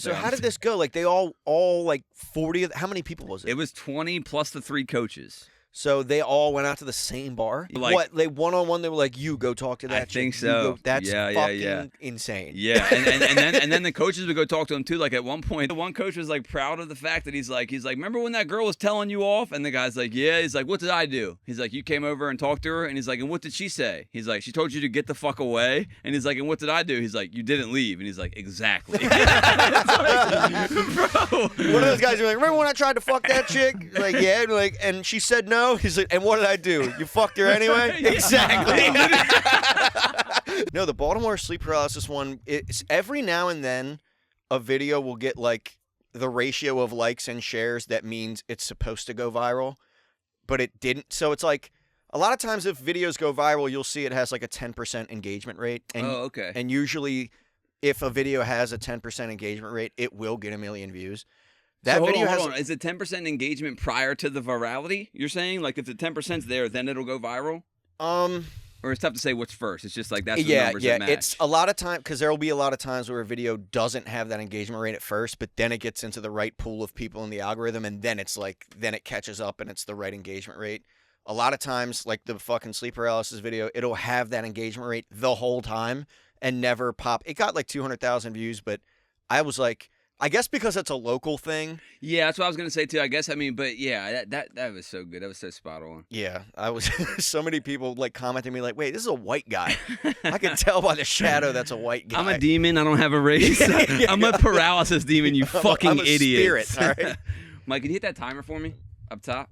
So how did this go? Like they all like 40, how many people was it? It was 20 plus the 3 coaches. So they all went out to the same bar? Like, what, they one-on-one, they were like, you go talk to that chick. I think so. That's fucking insane. Yeah, and then the coaches would go talk to him too. Like at one point, the one coach was like proud of the fact that he's like, remember when that girl was telling you off? And the guy's like, yeah. He's like, what did I do? He's like, you came over and talked to her? And he's like, and what did she say? He's like, she told you to get the fuck away? And he's like, and what did I do? He's like, you didn't leave. And he's like, exactly. Bro. One of those guys are like, remember when I tried to fuck that chick? Like, yeah. And she said no? He's like, and what did I do? You fucked her anyway? Exactly. No, the Baltimore sleep paralysis one, it's every now and then a video will get like the ratio of likes and shares that means it's supposed to go viral, but it didn't. So it's like a lot of times if videos go viral, you'll see it has like a 10% engagement rate. And, okay. And usually if a video has a 10% engagement rate, it will get 1 million views. That so video hold on. Is it 10% engagement prior to the virality? You're saying like if the 10%'s there, then it'll go viral? Or it's tough to say what's first. It's just like that's the numbers that match. It's a lot of time because there will be a lot of times where a video doesn't have that engagement rate at first, but then it gets into the right pool of people in the algorithm, and then it's like then it catches up and it's the right engagement rate. A lot of times, like the fucking sleep paralysis video, it'll have that engagement rate the whole time and never pop. It got like 200,000 views, but I was like, I guess because it's a local thing. Yeah, that's what I was gonna say too. I guess but yeah, that was so good. That was so spot on. Yeah, I was. So many people like commenting me like, "Wait, this is a white guy." I can tell by the shadow that's a white guy. I'm a demon. I don't have a race. I'm a paralysis demon. You fucking I'm a idiot. Spirit, all right? Mike, can you hit that timer for me up top,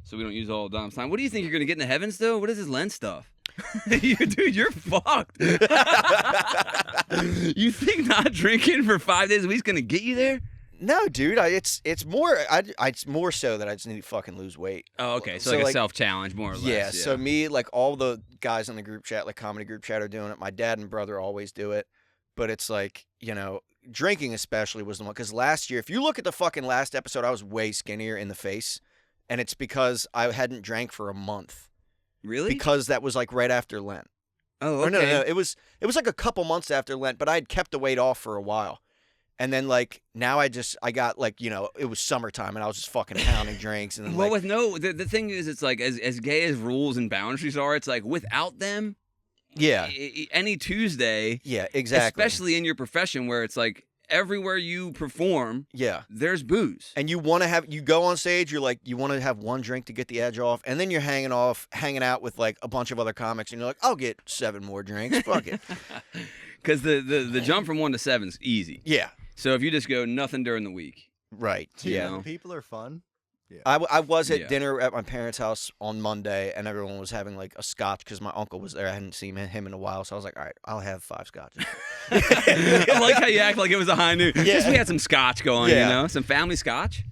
so we don't use all Dom's time? What do you think you're gonna get in the heavens though? What is this lens stuff? Dude, you're fucked. You think not drinking for 5 days a week is gonna get you there? No, dude. It's more. It's more so that I just need to fucking lose weight. Oh, okay. So like a self-challenge, more or less. Yeah. So me, like all the guys in the group chat, like comedy group chat, are doing it. My dad and brother always do it, but it's like drinking especially was the one. Because last year, if you look at the fucking last episode, I was way skinnier in the face, and it's because I hadn't drank for a month. Really? Because that was like right after Lent. Oh, okay. Or no. It was like a couple months after Lent, but I had kept the weight off for a while. And then like now I got like, it was summertime and I was just fucking pounding drinks. And then, well, the thing is, it's like as gay as rules and boundaries are, it's like without them, yeah, any Tuesday, yeah, exactly, especially in your profession where it's like everywhere you perform, yeah, there's booze, and you go on stage, you're like you want to have one drink to get the edge off, and then you're hanging out with like a bunch of other comics, and you're like, I'll get 7 more drinks, fuck it, because the jump from 1 to 7 is easy, yeah. So if you just go nothing during the week, right, yeah, people are fun. Yeah. I was at dinner at my parents' house on Monday, and everyone was having like a scotch because my uncle was there. I hadn't seen him in a while, so I was like, all right, I'll have 5 scotches. I like how you act like it was a high noon. Yeah. We had some scotch going, some family scotch.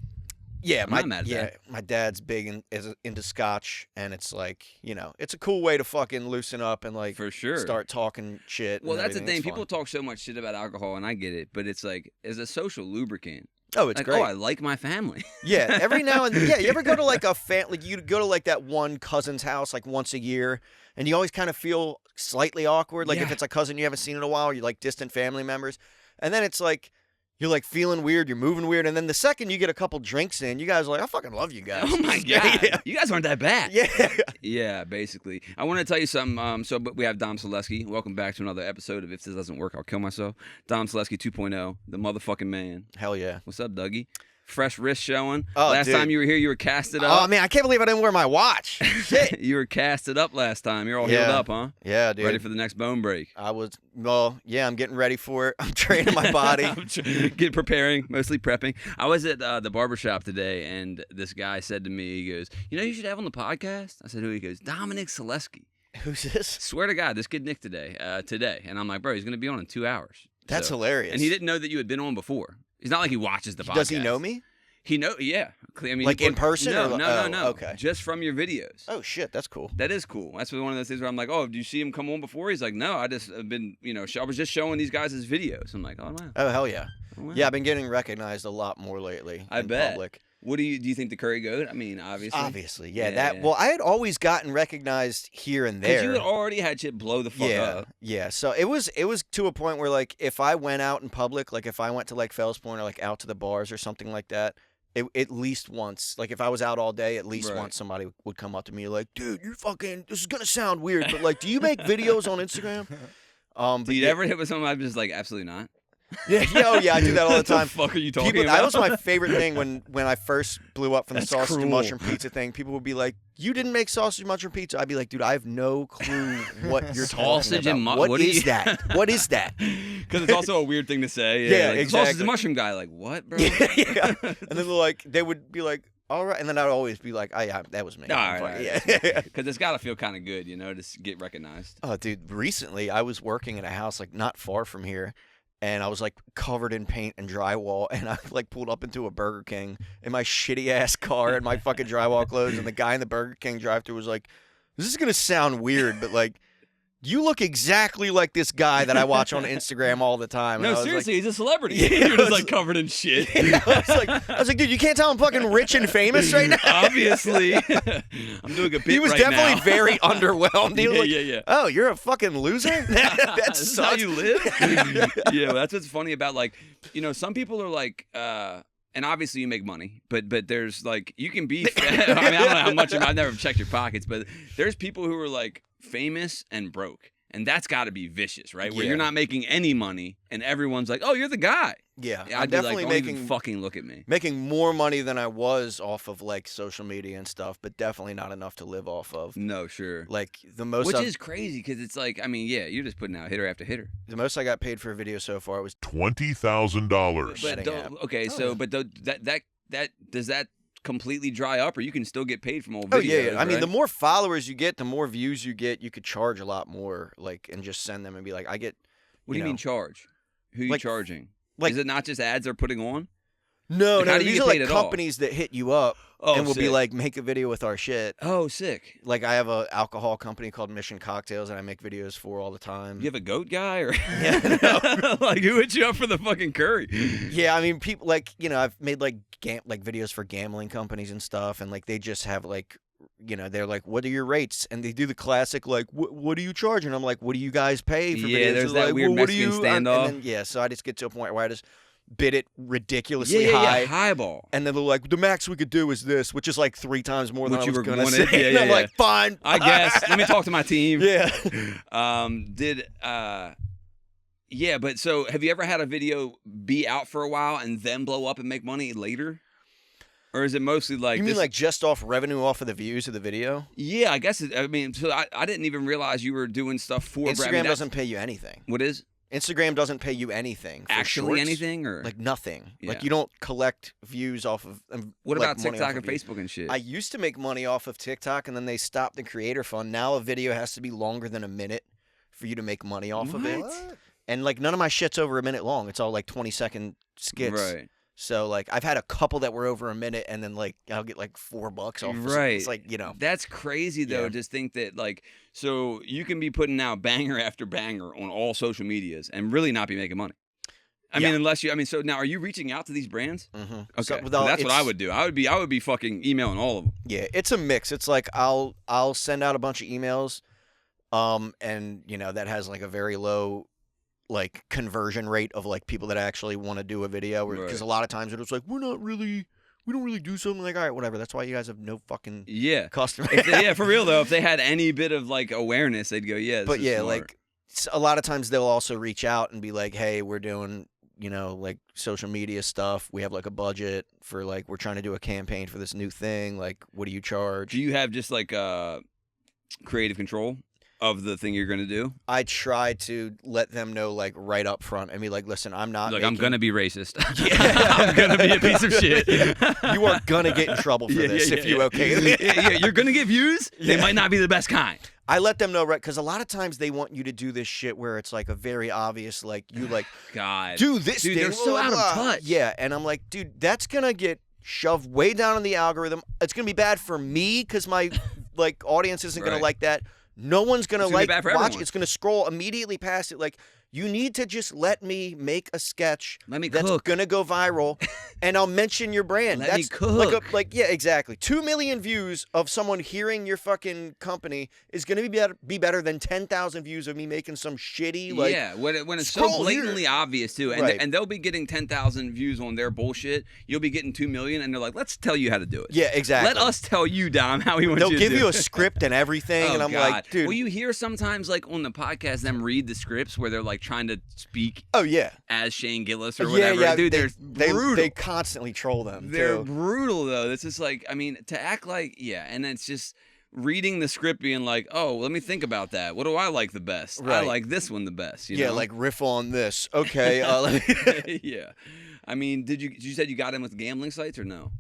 Yeah, my dad's big into scotch, and it's like, it's a cool way to fucking loosen up and like for sure start talking shit. Well, that's the thing. People talk so much shit about alcohol, and I get it, but it's like as a social lubricant. Oh, it's like, great. Oh, I like my family. Yeah, every now and then. Yeah, you ever go to like a family? You go to like that one cousin's house like once a year, and you always kind of feel slightly awkward. Like if it's a cousin you haven't seen in a while, or you're like distant family members, and then it's like you're like feeling weird, you're moving weird, and then the second you get a couple drinks in, you guys are like, I fucking love you guys. Oh my god, yeah. You guys aren't that bad. Yeah, yeah. Basically, I want to tell you something. But we have Dom Solesky. Welcome back to another episode of If This Doesn't Work, I'll Kill Myself. Dom Solesky 2.0, the motherfucking man. Hell yeah. What's up, Dougie? Fresh wrist showing. Oh, last dude. Time you were here, you were casted up. Oh man, I can't believe I didn't wear my watch. Shit. You were casted up last time. You're all healed up, huh? Yeah, dude. Ready for the next bone break. I'm getting ready for it. I'm training my body. Preparing, mostly prepping. I was at the barbershop today, and this guy said to me, he goes, you should have on the podcast? I said, who? He goes, Dominic Solesky. Who's this? Swear to God, this kid Nick today. And I'm like, bro, he's going to be on in 2 hours. That's hilarious. And he didn't know that you had been on before. It's not like he watches the podcast. Does he know me? Yeah. I mean, like in person? No. Okay. Just from your videos. Oh, shit. That's cool. That is cool. That's one of those things where I'm like, oh, do you see him come on before? He's like, no, I just have been, I was just showing these guys his videos. I'm like, oh, wow. Oh, hell yeah. Oh, wow. Yeah, I've been getting recognized a lot more lately. I bet. Public. What do you think the Curry goat? I mean, obviously. Obviously, yeah. Well, I had always gotten recognized here and there. Because you had already had shit blow the fuck up. Yeah. So it was to a point where like if I went out in public, like if I went to like Fells Point or like out to the bars or something like that, at least once, like if I was out all day, at least once somebody would come up to me like, dude, you're fucking. This is gonna sound weird, but like, do you make videos on Instagram? Do you ever hit with someone? I'm just like, absolutely not. Oh yeah, I do that all the time. What the fuck are you talking about? That was my favorite thing when I first blew up from the sausage and mushroom pizza thing. People would be like, "You didn't make sausage and mushroom pizza." I'd be like, "Dude, I have no clue what you're sausage talking about. What is that? What is that?" Because it's also a weird thing to say. Yeah, like, exactly. Sausage and mushroom guy, like what, bro? Yeah. And then they would be like, "All right," and then I'd always be like, "Oh yeah, that was me." All right. Yeah. Because it's got to feel kind of good, to get recognized. Oh, dude, recently I was working in a house like not far from here. And I was like covered in paint and drywall, and I like pulled up into a Burger King in my shitty ass car and my fucking drywall clothes. And the guy in the Burger King drive-thru was like, "This is gonna sound weird, but like, you look exactly like this guy that I watch on Instagram all the time." And No, seriously, like, he's a celebrity. Yeah, You're just like covered in shit. Yeah, I was like, dude, you can't tell I'm fucking rich and famous right now. Obviously, I'm doing a bit. He was right definitely now. very underwhelmed. He was like, yeah. "Oh, you're a fucking loser." That's This is how you live. Yeah, well, that's what's funny about like, some people are like. And obviously you make money, but there's like you can be. I mean, I don't know how much. I've never checked your pockets, but there's people who are like famous and broke, and that's got to be vicious, right? Where you're not making any money, and everyone's like, "Oh, you're the guy." Yeah, I'm definitely like, don't even fucking look at me. Making more money than I was off of like social media and stuff, but definitely not enough to live off of. No, sure. Like the most, which is crazy because it's like, I mean, yeah, you're just putting out hitter after hitter. The most I got paid for a video so far was $20,000. That does that completely dry up, or you can still get paid from old videos? Oh yeah. I mean, right? the more followers you get, the more views you get. You could charge a lot more, like, and just send them and be like, I get. What do you mean charge? Who are you charging? Like, is it not just ads they're putting on? No, like, no. These are like companies that hit you up and will be like, make a video with our shit. Oh, sick. Like I have an alcohol company called Mission Cocktails that I make videos for all the time. You have a goat guy or no. Like who hit you up for the fucking curry? Yeah, I mean people like I've made like videos for gambling companies and stuff, and like they just have like they're like, what are your rates? And they do the classic like, what do you charge? And I'm like, what do you guys pay for videos? Yeah, there's that like, weird Mexican standoff. And then, so I just get to a point where I just bid it ridiculously high. Yeah, highball. And then they're like, the max we could do is this, which is like 3 times more than I was going to say. Yeah, and I'm like, fine. I guess. Let me talk to my team. Yeah. Yeah, but so have you ever had a video be out for a while and then blow up and make money later? Or is it mostly like... You mean like just off revenue off of the views of the video? Yeah, I guess. I didn't even realize you were doing stuff for... Instagram doesn't pay you anything. What is? Instagram doesn't pay you anything. For actually shorts. Anything? Or like nothing. Yeah. Like you don't collect views off of... What like about TikTok and Facebook and shit? I used to make money off of TikTok and then they stopped the creator fund. Now a video has to be longer than a minute for you to make money off of it. And like none of my shit's over a minute long. It's all like 20-second skits. Right. So like I've had a couple that were over a minute, and then like I'll get like $4 off. Right. It's like That's crazy though. Yeah. Just think that like so you can be putting out banger after banger on all social medias and really not be making money. I mean, unless you. I mean, so now are you reaching out to these brands? Mm-hmm. Okay, so that's what I would do. I would be fucking emailing all of them. Yeah, it's a mix. It's like I'll send out a bunch of emails, and that has like a very low like conversion rate of like people that actually want to do a video, because a lot of times it's like we don't really do something. Like, all right, whatever, that's why you guys have no fucking customers. For real though, if they had any bit of like awareness, they'd go, but yeah, smart. Like a lot of times they'll also reach out and be like, hey, we're doing like social media stuff, we have like a budget for like, we're trying to do a campaign for this new thing, like what do you charge? Do you have just like creative control of the thing you're going to do? I try to let them know like right up front. I mean, like, listen, I'm not I'm going to be racist. I'm going to be a piece of shit. You are going to get in trouble for this if you okay. You're going to get views. They might not be the best kind. I let them know, right? Because a lot of times they want you to do this shit where it's like a very obvious, like, you like, God, do this dude, thing. They're so out of touch. Yeah, and I'm like, dude, that's going to get shoved way down in the algorithm. It's going to be bad for me because my like audience isn't going to like that. No one's going to like watch it. It's going to scroll immediately past it. Like, you need to just let me make a sketch that's going to go viral and I'll mention your brand. Let me That's cook. yeah, exactly. 2 million views of someone hearing your fucking company is going to be better than 10,000 views of me making some shitty like. Yeah, when it's so scroll blatantly here. obvious too, and Right. and they'll be getting 10,000 views on their bullshit. You'll be getting 2 million, and they're like, "Let's tell you how to do it." Yeah, exactly. Let us tell you, Dom, how we want They'll you to give do you a it. script and everything, Oh, and I'm God. like, dude. Well, you hear sometimes like on the podcast them read the scripts where they're like trying to speak oh yeah. as Shane Gillis or whatever. Yeah, Dude, they, they're brutal. They constantly troll them. They're too. brutal though. It's just like, I mean, to act like, yeah, and it's just reading the script being like, oh, let me think about that. What do I like the best? I Right. like this one the best. You Yeah, know? like riff on this. Okay. Yeah. I mean, did you said you got in with gambling sites or no?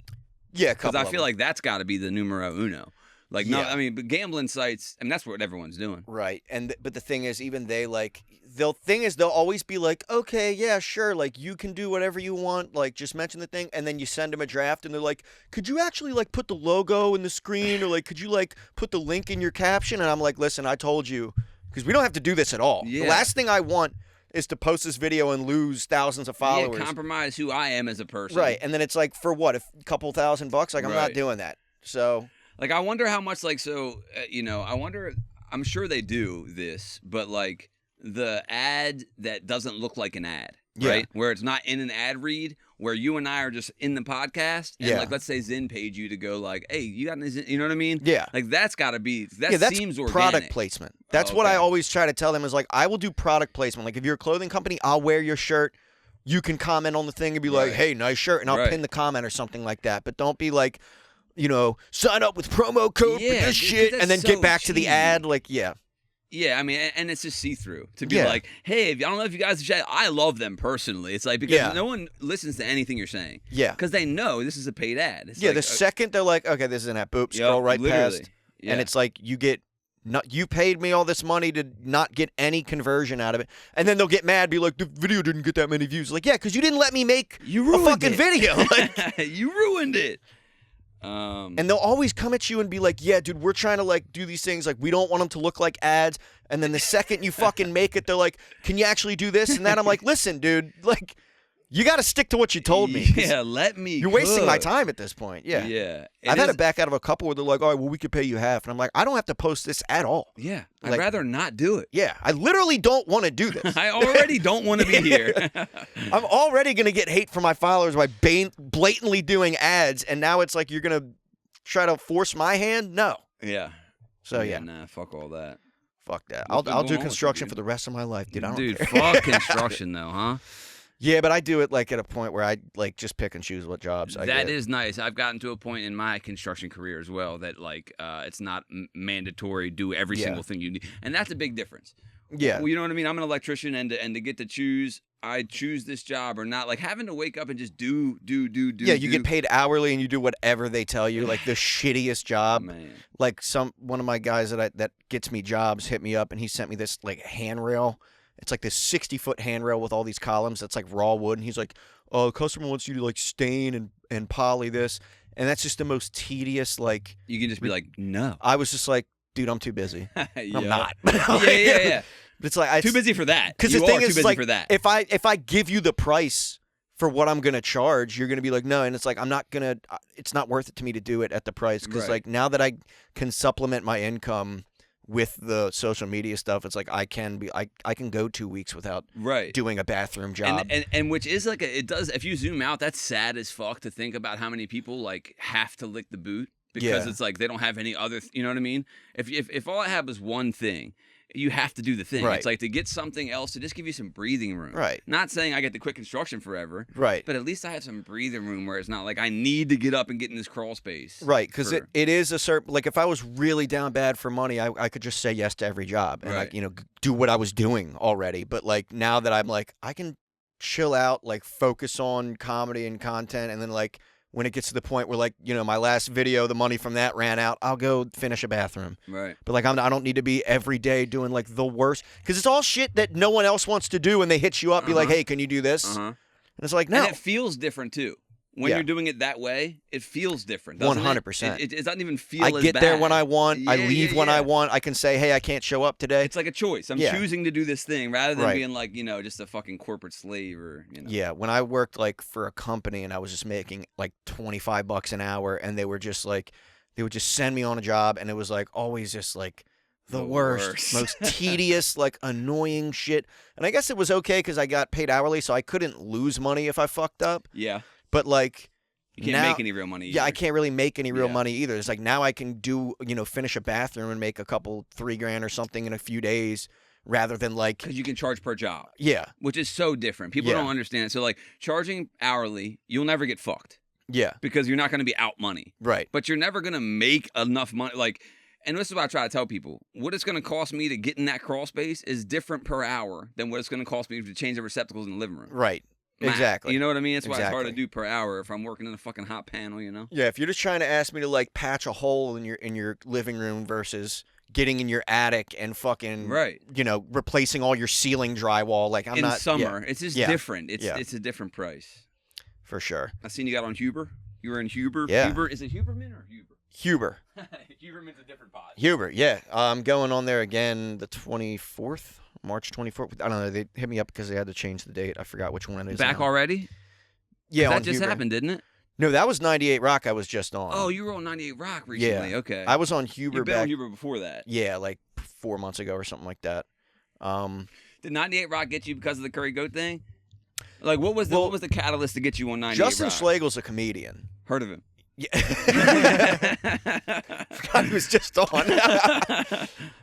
Yeah, a Because couple I of feel them. like that's got to be the numero uno. Like, no, Yeah. I mean, but gambling sites, I mean, that's what everyone's doing. Right, but the thing is, even they'll always be like, okay, yeah, sure, like you can do whatever you want, like just mention the thing, and then you send them a draft, and they're like, could you actually like put the logo in the screen, or like could you like put the link in your caption? And I'm like, listen, I told you, because we don't have to do this at all. Yeah. The last thing I want is to post this video and lose thousands of followers. Yeah, compromise who I am as a person. Right, and then it's like, for what, a couple $1,000? Like I'm not Right. doing that. So Like, I wonder how much, like, so, I wonder, I'm sure they do this, but, like, the ad that doesn't look like an ad, Yeah. right? Where it's not in an ad read, where you and I are just in the podcast, and, Yeah. like, let's say Zen paid you to go, like, hey, you got any Zen? You know what I mean? yeah. Like, that's got to be, that Yeah, that's seems organic. product placement. That's Oh, what I okay. always try to tell them is like, I will do product placement. Like if you're a clothing company, I'll wear your shirt. You can comment on the thing and be like, Right. hey, nice shirt. And I'll Right. pin the comment or something like that. But don't be like, sign up with promo code for Yeah, this dude, shit that's and then so get back to the cheesy. ad. Like, yeah. Yeah, I mean, and it's just see-through. To be Yeah. like, hey, I don't know if you guys, I love them personally. It's like, because Yeah. no one listens to anything you're saying. Yeah. Because they know this is a paid ad. It's Yeah, like, the second they're like, okay, this is an ad, boop, scroll right literally. past. Yeah. And it's like you paid me all this money to not get any conversion out of it. And then they'll get mad, be like, the video didn't get that many views. Like, yeah, because you didn't let me make You a ruined fucking it. video. Like, You ruined it. and they'll always come at you and be like, yeah, dude, we're trying to like do these things. Like, we don't want them to look like ads. And then the second you fucking make it, they're like, can you actually do this and that? I'm like, listen, dude, like, you got to stick to what you told me. 'cause Yeah, let me. You're wasting my cook. time at this point. Yeah. Yeah. I've had to back out of a couple where they're like, all right, well, we could pay you half. And I'm like, I don't have to post this at all. Yeah, I'd like- rather not do it. Yeah, I literally don't want to do this. I already don't want to be here. I'm already going to get hate from my followers by blatantly doing ads. And now it's like, you're going to try to force my hand? No. Yeah. So, yeah. Nah, fuck all that. Fuck that. What's been I'll going do on with you, construction dude? for the rest of my life, dude. I don't Dude, care. fuck construction though, huh? Yeah, but I do it like at a point where I like just pick and choose what jobs I That get. is nice. I've gotten to a point in my construction career as well that like it's not mandatory do every Yeah. single thing you need, and that's a big difference. Yeah. Well, you know what I mean. I'm an electrician, and to get to choose, I choose this job or not. Like having to wake up and just do. Yeah, you get paid hourly and you do whatever they tell you, like the shittiest job. Man. Like one of my guys that gets me jobs hit me up and he sent me this like handrail. It's like this 60-foot handrail with all these columns that's like raw wood. And he's like, oh, the customer wants you to like stain and poly this. And that's just the most tedious, like, You can just be like, no. I was just like, dude, I'm too busy. Yeah. I'm not. Yeah. But it's like, Too busy for that. Because You the thing are too is, busy like, for that. if I give you the price for what I'm gonna charge, you're gonna be like, no, and it's like it's not worth it to me to do it at the price because Right. like now that I can supplement my income with the social media stuff, it's like I can go 2 weeks without right. doing a bathroom job. And which is like it does. If you zoom out, that's sad as fuck to think about how many people like have to lick the boot because Yeah. it's like they don't have any other. You know what I mean? If all I have is one thing, you have to do the thing. Right. It's like to get something else to just give you some breathing room. Right. Not saying I get to quit construction forever. Right. But at least I have some breathing room where it's not like I need to get up and get in this crawl space. Right, because for- it is a certain, like if I was really down bad for money, I could just say yes to every job and Right. like, do what I was doing already. But like now that I'm like, I can chill out, like focus on comedy and content. And then like when it gets to the point where like, my last video, the money from that ran out, I'll go finish a bathroom. Right. But like, I don't need to be every day doing like the worst, because it's all shit that no one else wants to do. And they hit you up, be like, hey, can you do this? Uh-huh. And it's like, no. And it feels different too. when Yeah. you're doing it that way, it feels different. doesn't it? 100%. It doesn't even feel I as get there bad. when I want. I Yeah, leave yeah, when I yeah. want. I can say, hey, I can't show up today. It's like a choice. I'm Yeah. choosing to do this thing rather than Right. being like, just a fucking corporate slave or, Yeah, when I worked like for a company and I was just making like $25 an hour, and they were just like, they would just send me on a job, and it was like always just like the worst. Most tedious, like annoying shit. And I guess it was okay because I got paid hourly, so I couldn't lose money if I fucked up. Yeah. But like, You can't now, make any real money. yeah, I either. can't really make any real Yeah. money either. It's like now I can do, finish a bathroom and make a couple $3,000 or something in a few days, rather than like, Because you can charge per job, yeah, which is so different. People Yeah. don't understand. So, like, charging hourly, you'll never get fucked yeah, because you're not going to be out money. right, But you're never going to make enough money. Like, and this is what I try to tell people. What it's going to cost me to get in that crawl space is different per hour than what it's going to cost me to change the receptacles in the living room. right, Math. exactly. You know what I mean? That's why it's hard to Exactly. do per hour if I'm working in a fucking hot panel, Yeah, if you're just trying to ask me to like patch a hole in your living room versus getting in your attic and fucking Right. replacing all your ceiling drywall, like I'm in not summer, yeah, it's just Yeah. different. It's Yeah. it's a different price. for sure. I seen you got on Huber. You were in Huber. Yeah. Huber, is it Huberman or Huber? Huber, Huberman's a different pod. Huber, yeah. I'm going on there again the 24th, March 24th. I don't know. They hit me up because they had to change the date. I forgot which one it is. Back now. already? Yeah, that on just Huber. happened, didn't it? No, that was 98 Rock. I was just on. Oh, you were on 98 Rock recently. Yeah. Okay. I was on Huber You've been back. on Huber before that. Yeah, like 4 months ago or something like that. Did 98 Rock get you because of the Curry Goat thing? Like, what was the catalyst to get you on 98 Justin Rock? Schlegel's a comedian. Heard of him? Yeah. Forgot he was just on.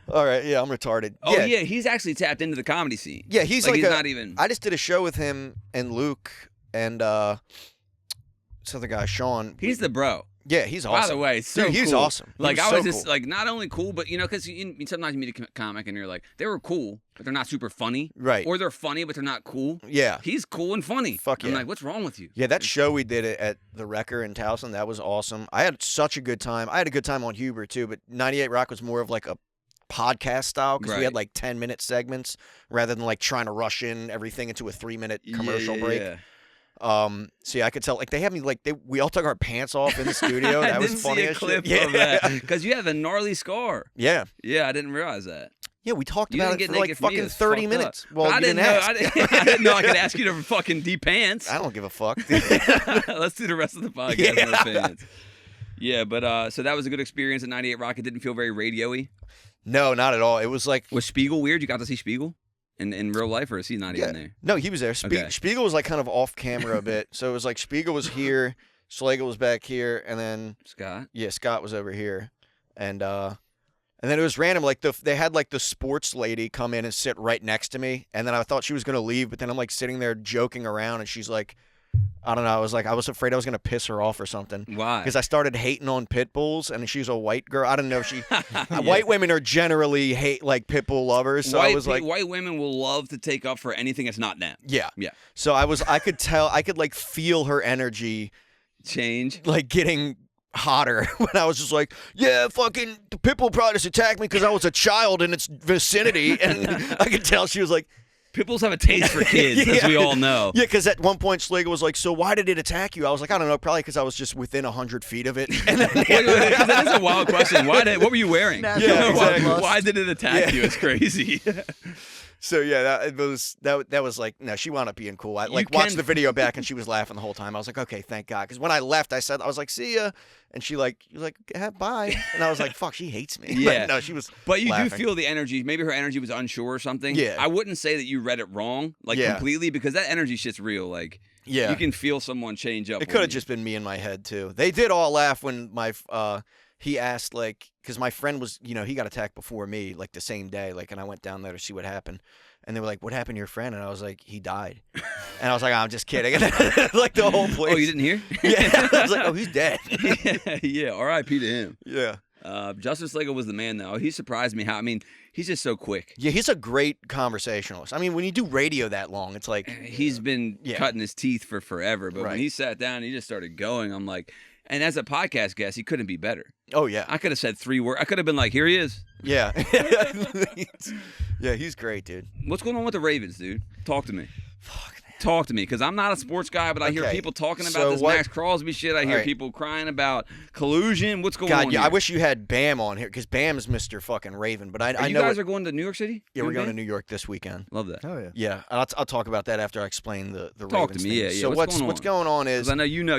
All right, yeah, I'm retarded. Oh yeah, he's actually tapped into the comedy scene. Yeah, he's like he's a- not even. I just did a show with him and Luke and this other guy, Sean. He's the bro. Yeah, he's By awesome. the way, so Dude, he's cool. awesome. He Like was I so was just cool. like not only cool, but because sometimes you meet a comic and you're like they were cool, but they're not super funny, Right. Or they're funny but they're not cool. Yeah. He's cool and funny. Fuck I'm yeah. like, what's wrong with you? Yeah, that show we did at the Wrecker in Towson, that was awesome. I had such a good time. I had a good time on Huber too, but 98 Rock was more of like a podcast style because we had Right. like 10-minute segments rather than like trying to rush in everything into a 3-minute commercial break. Yeah. So yeah, I could tell like they had me like we all took our pants off in the studio. That I was didn't funny see a as clip shit. of that because you have a gnarly scar. Yeah. Yeah, I didn't realize that. Yeah, we talked You about didn't it get for like naked for me, fucking it's 30 fucked minutes. up. Well, But you I didn't know. ask. I didn't know I could ask you to fucking de-pants. I don't give a fuck. Let's do the rest of the podcast Yeah. on the pants. Yeah, but so that was a good experience at 98 Rock. It didn't feel very radio-y. No, not at all. It was like Was Spiegel weird? You got to see Spiegel in real life, or is he not even there? no, he was there. Okay. Spiegel was like kind of off camera a bit, so it was like Spiegel was here, Schlegel was back here, and then Scott? yeah, Scott was over here, and then it was random. Like they had like the sports lady come in and sit right next to me, and then I thought she was gonna leave, but then I'm like sitting there joking around, and she's like, I don't know. I was afraid I was gonna piss her off or something. Why? Because I started hating on pit bulls, and she's a white girl. I don't know if she. White women are generally hate like pit bull lovers, so I was like, white women will love to take up for anything that's not them. yeah, Yeah. So I could tell, I could like feel her energy, Change. like getting hotter when I was just like, yeah, fucking the pit bull probably just attacked me because I was a child in its vicinity, and I could tell she was like. Pit bulls have a taste for kids, as Yeah. we all know. Yeah, because at one point Schlegel was like, so why did it attack you? I was like, I don't know, probably because I was just within 100 feet of it. And then, Wait, 'cause that is a wild question. What were you wearing? Natural Yeah, exactly. Why did it attack Yeah. you? It's crazy. So yeah, that was like, no, she wound up being cool. I You like watched can- the video back and she was laughing the whole time. I was like, okay, thank God. Because when I left, I was like, see ya, and she was like, bye, and I was like, fuck, she hates me. Yeah. But no, she was. But you laughing. do feel the energy. Maybe her energy was unsure or something. Yeah. I wouldn't say that you read it wrong, like Yeah. completely, because that energy shit's real. Like, Yeah. you can feel someone change up. It on could have you. just been me in my head too. They did all laugh when he asked like, because my friend was, he got attacked before me like the same day, like, and I went down there to see what happened. And they were like, what happened to your friend? And I was like, he died. And I was like, I'm just kidding. Like the whole place. Oh, you didn't hear? Yeah. I was like, oh, he's dead. Yeah. R.I.P. to him. Yeah. Justin Schlegel was the man, though. He surprised me. He's just so quick. Yeah, he's a great conversationalist. I mean, when you do radio that long, it's like, He's been Yeah. cutting his teeth for forever, but Right. when he sat down and he just started going, I'm like, and as a podcast guest, he couldn't be better. oh yeah, I could have said 3 words. I could have been like, here he is. yeah, yeah. He's great, dude. What's going on with the Ravens, dude? Talk to me. Fuck, man. Talk to me, because I'm not a sports guy, but I hear Okay, people talking about so this what- Max Crosby shit. I hear right. people crying about collusion. What's going God, on yeah, here? I wish you had Bam on here because Bam's Mr. fucking Raven. But I you know guys are going to New York City? yeah, we're You going to and New York this weekend. Ben? Love that. Oh yeah. Yeah, I'll talk about that after I explain the Talk Ravens to me, thing. yeah. So What's what's going going on is 'Cause I know you know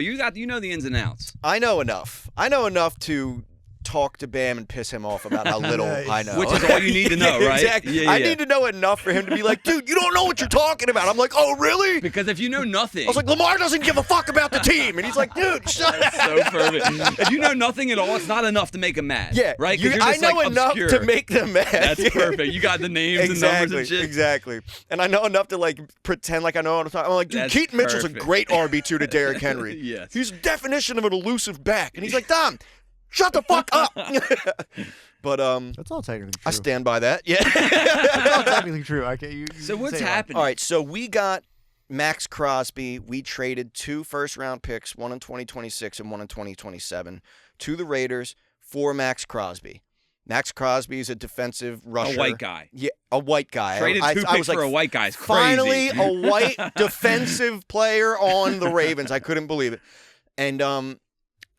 the ins and outs. I know enough. I know enough to talk to Bam and piss him off about how little Nice. I know. Which is all you need to know, Yeah, right? Exactly. Yeah, I yeah. need to know enough for him to be like, dude, you don't know what you're talking about. I'm like, oh, really? Because if you know nothing, I was like, Lamar doesn't give a fuck about the team. And he's like, dude, shut up. so perfect. If you know nothing at all, it's not enough to make them mad. Yeah, right. 'Cause you're I just, know like, enough obscure. to make them mad. That's Yeah. perfect. You got the names and numbers and shit. Exactly. And I know enough to like pretend like I know what I'm talking. I'm like, dude, That's Keaton Mitchell's perfect. a great RB2 to Derrick Henry. Yes. He's the definition of an elusive back. And he's like, Dom, shut the fuck up. But That's all technically true. I stand by that. Yeah. That's all technically true. I can't. You So can what's say that. happening? All right, so we got Max Crosby. We traded 2 first-round picks, one in 2026 and one in 2027, to the Raiders for Max Crosby. Max Crosby is a defensive rusher. A white guy. Yeah, a white guy. Traded I 2 was picks like, for a white guy. It's crazy. finally, a white defensive player on the Ravens. I couldn't believe it. And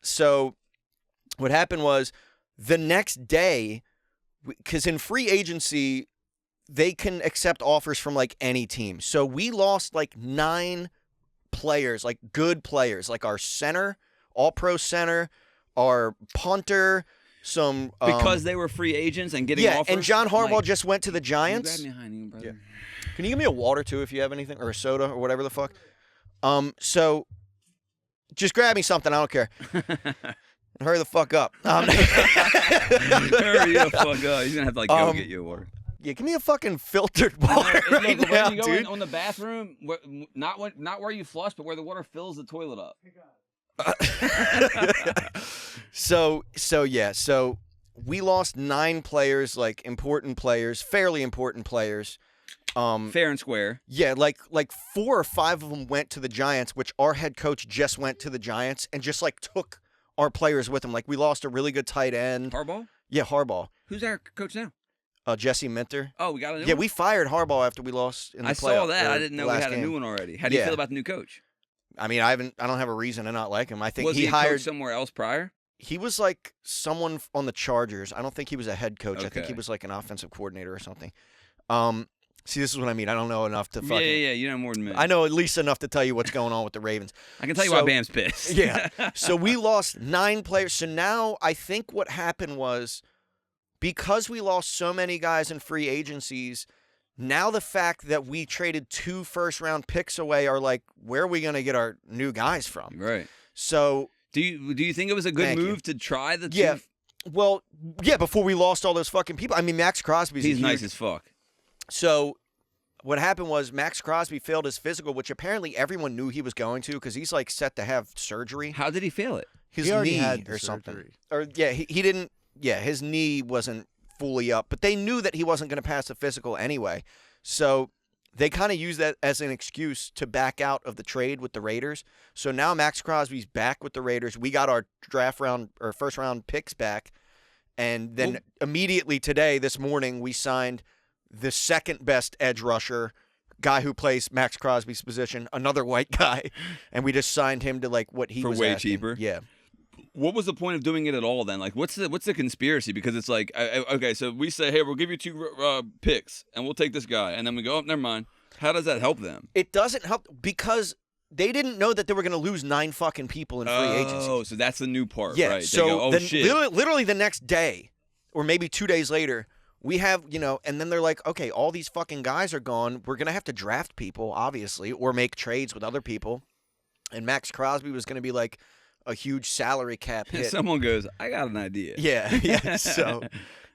so what happened was the next day, because in free agency, they can accept offers from like any team. So we lost like 9 players, like good players, like our center, all-pro center, our punter, some because they were free agents and getting yeah, offers. and John Harbaugh Like, just went to the can you Giants. grab me a Heineken, brother? Yeah. Can you give me a water too if you have anything, or a soda or whatever the fuck? So just grab me something. I don't care. Hurry the fuck up. Hurry the fuck up. He's gonna have to like go get you a water. Yeah, give me a fucking filtered water Look, right when now, you go dude. on the bathroom, not where you flush, but where the water fills the toilet up. So we lost 9 players, like important players, fairly important players. Fair and square. Yeah, like 4 or 5 of them went to the Giants, which our head coach just went to the Giants and just like took our players with him. Like we lost a really good tight end. Harbaugh? Yeah, Harbaugh. Who's our coach now? Jesse Minter. Oh, we got a new Yeah, one? we fired Harbaugh after we lost in the I playoff. saw that. or I didn't know the we last had a game. new one already. How do you Yeah. feel about the new coach? I mean, I don't have a reason to not like him. I think Was he he a hired. coach somewhere else prior? He was like someone on the Chargers. I don't think he was a head coach. I think he Okay. was like an offensive coordinator or something. See, this is what I mean. I don't know enough to fucking. Yeah. You know more than me. I know at least enough to tell you what's going on with the Ravens. I can tell you So- why Bam's pissed. Yeah. So we lost 9 players. So now I think what happened was because we lost so many guys in free agencies, now the fact that we traded 2 first-round picks away are like, where are we going to get our new guys from? Right. So, Do you think it was a good Thank you. move to try the yeah. two? Well, yeah, before we lost all those fucking people. I mean, Max Crosby's He's a nice huge- as fuck. So what happened was Max Crosby failed his physical, which apparently everyone knew he was going to because he's like set to have surgery. How did he fail it? His He already knee had the or something. surgery. Or yeah, he didn't. Yeah, his knee wasn't fully up, but they knew that he wasn't going to pass the physical anyway. So they kind of used that as an excuse to back out of the trade with the Raiders. So now Max Crosby's back with the Raiders. We got our first round picks back, and then immediately today, this morning, we signed the second best edge rusher. Guy who plays Max Crosby's position, another white guy, and we just signed him to like what he For was way asking. cheaper? Yeah. What was the point of doing it at all then? Like, what's the conspiracy? Because it's like, okay, so we say, hey, we'll give you 2 picks, and we'll take this guy, and then we go, oh, never mind. How does that help them? It doesn't help because they didn't know that they were going to lose 9 fucking people in free agency. Oh, so that's the new part, Yeah. right? They So go, oh, shit. literally the next day, or maybe 2 days later, we have, and then they're like, okay, all these fucking guys are gone. We're going to have to draft people, obviously, or make trades with other people. And Max Crosby was going to be like a huge salary cap hit. Someone goes, I got an idea. Yeah. So,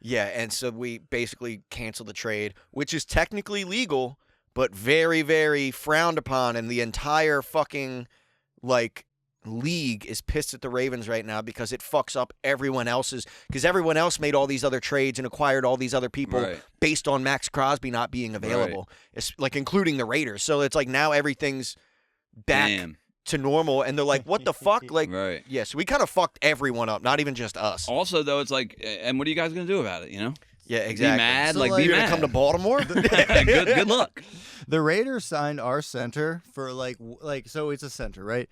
yeah. And so we basically canceled the trade, which is technically legal, but very, very frowned upon. And the entire fucking, league is pissed at the Ravens right now because it fucks up everyone else's. Because everyone else made all these other trades and acquired all these other people Right. based on Max Crosby not being available, it's like including the Raiders. So it's like now everything's back Damn. to normal, and they're like, "What the fuck?" Like, Right. yeah. So we kind of fucked everyone up, not even just us. Also, though, it's like, and what are you guys going to do about it, you know? Yeah, exactly. Be mad, So, like, like, be You're mad. gonna come to Baltimore? good luck. The Raiders signed our center for so it's a center, right?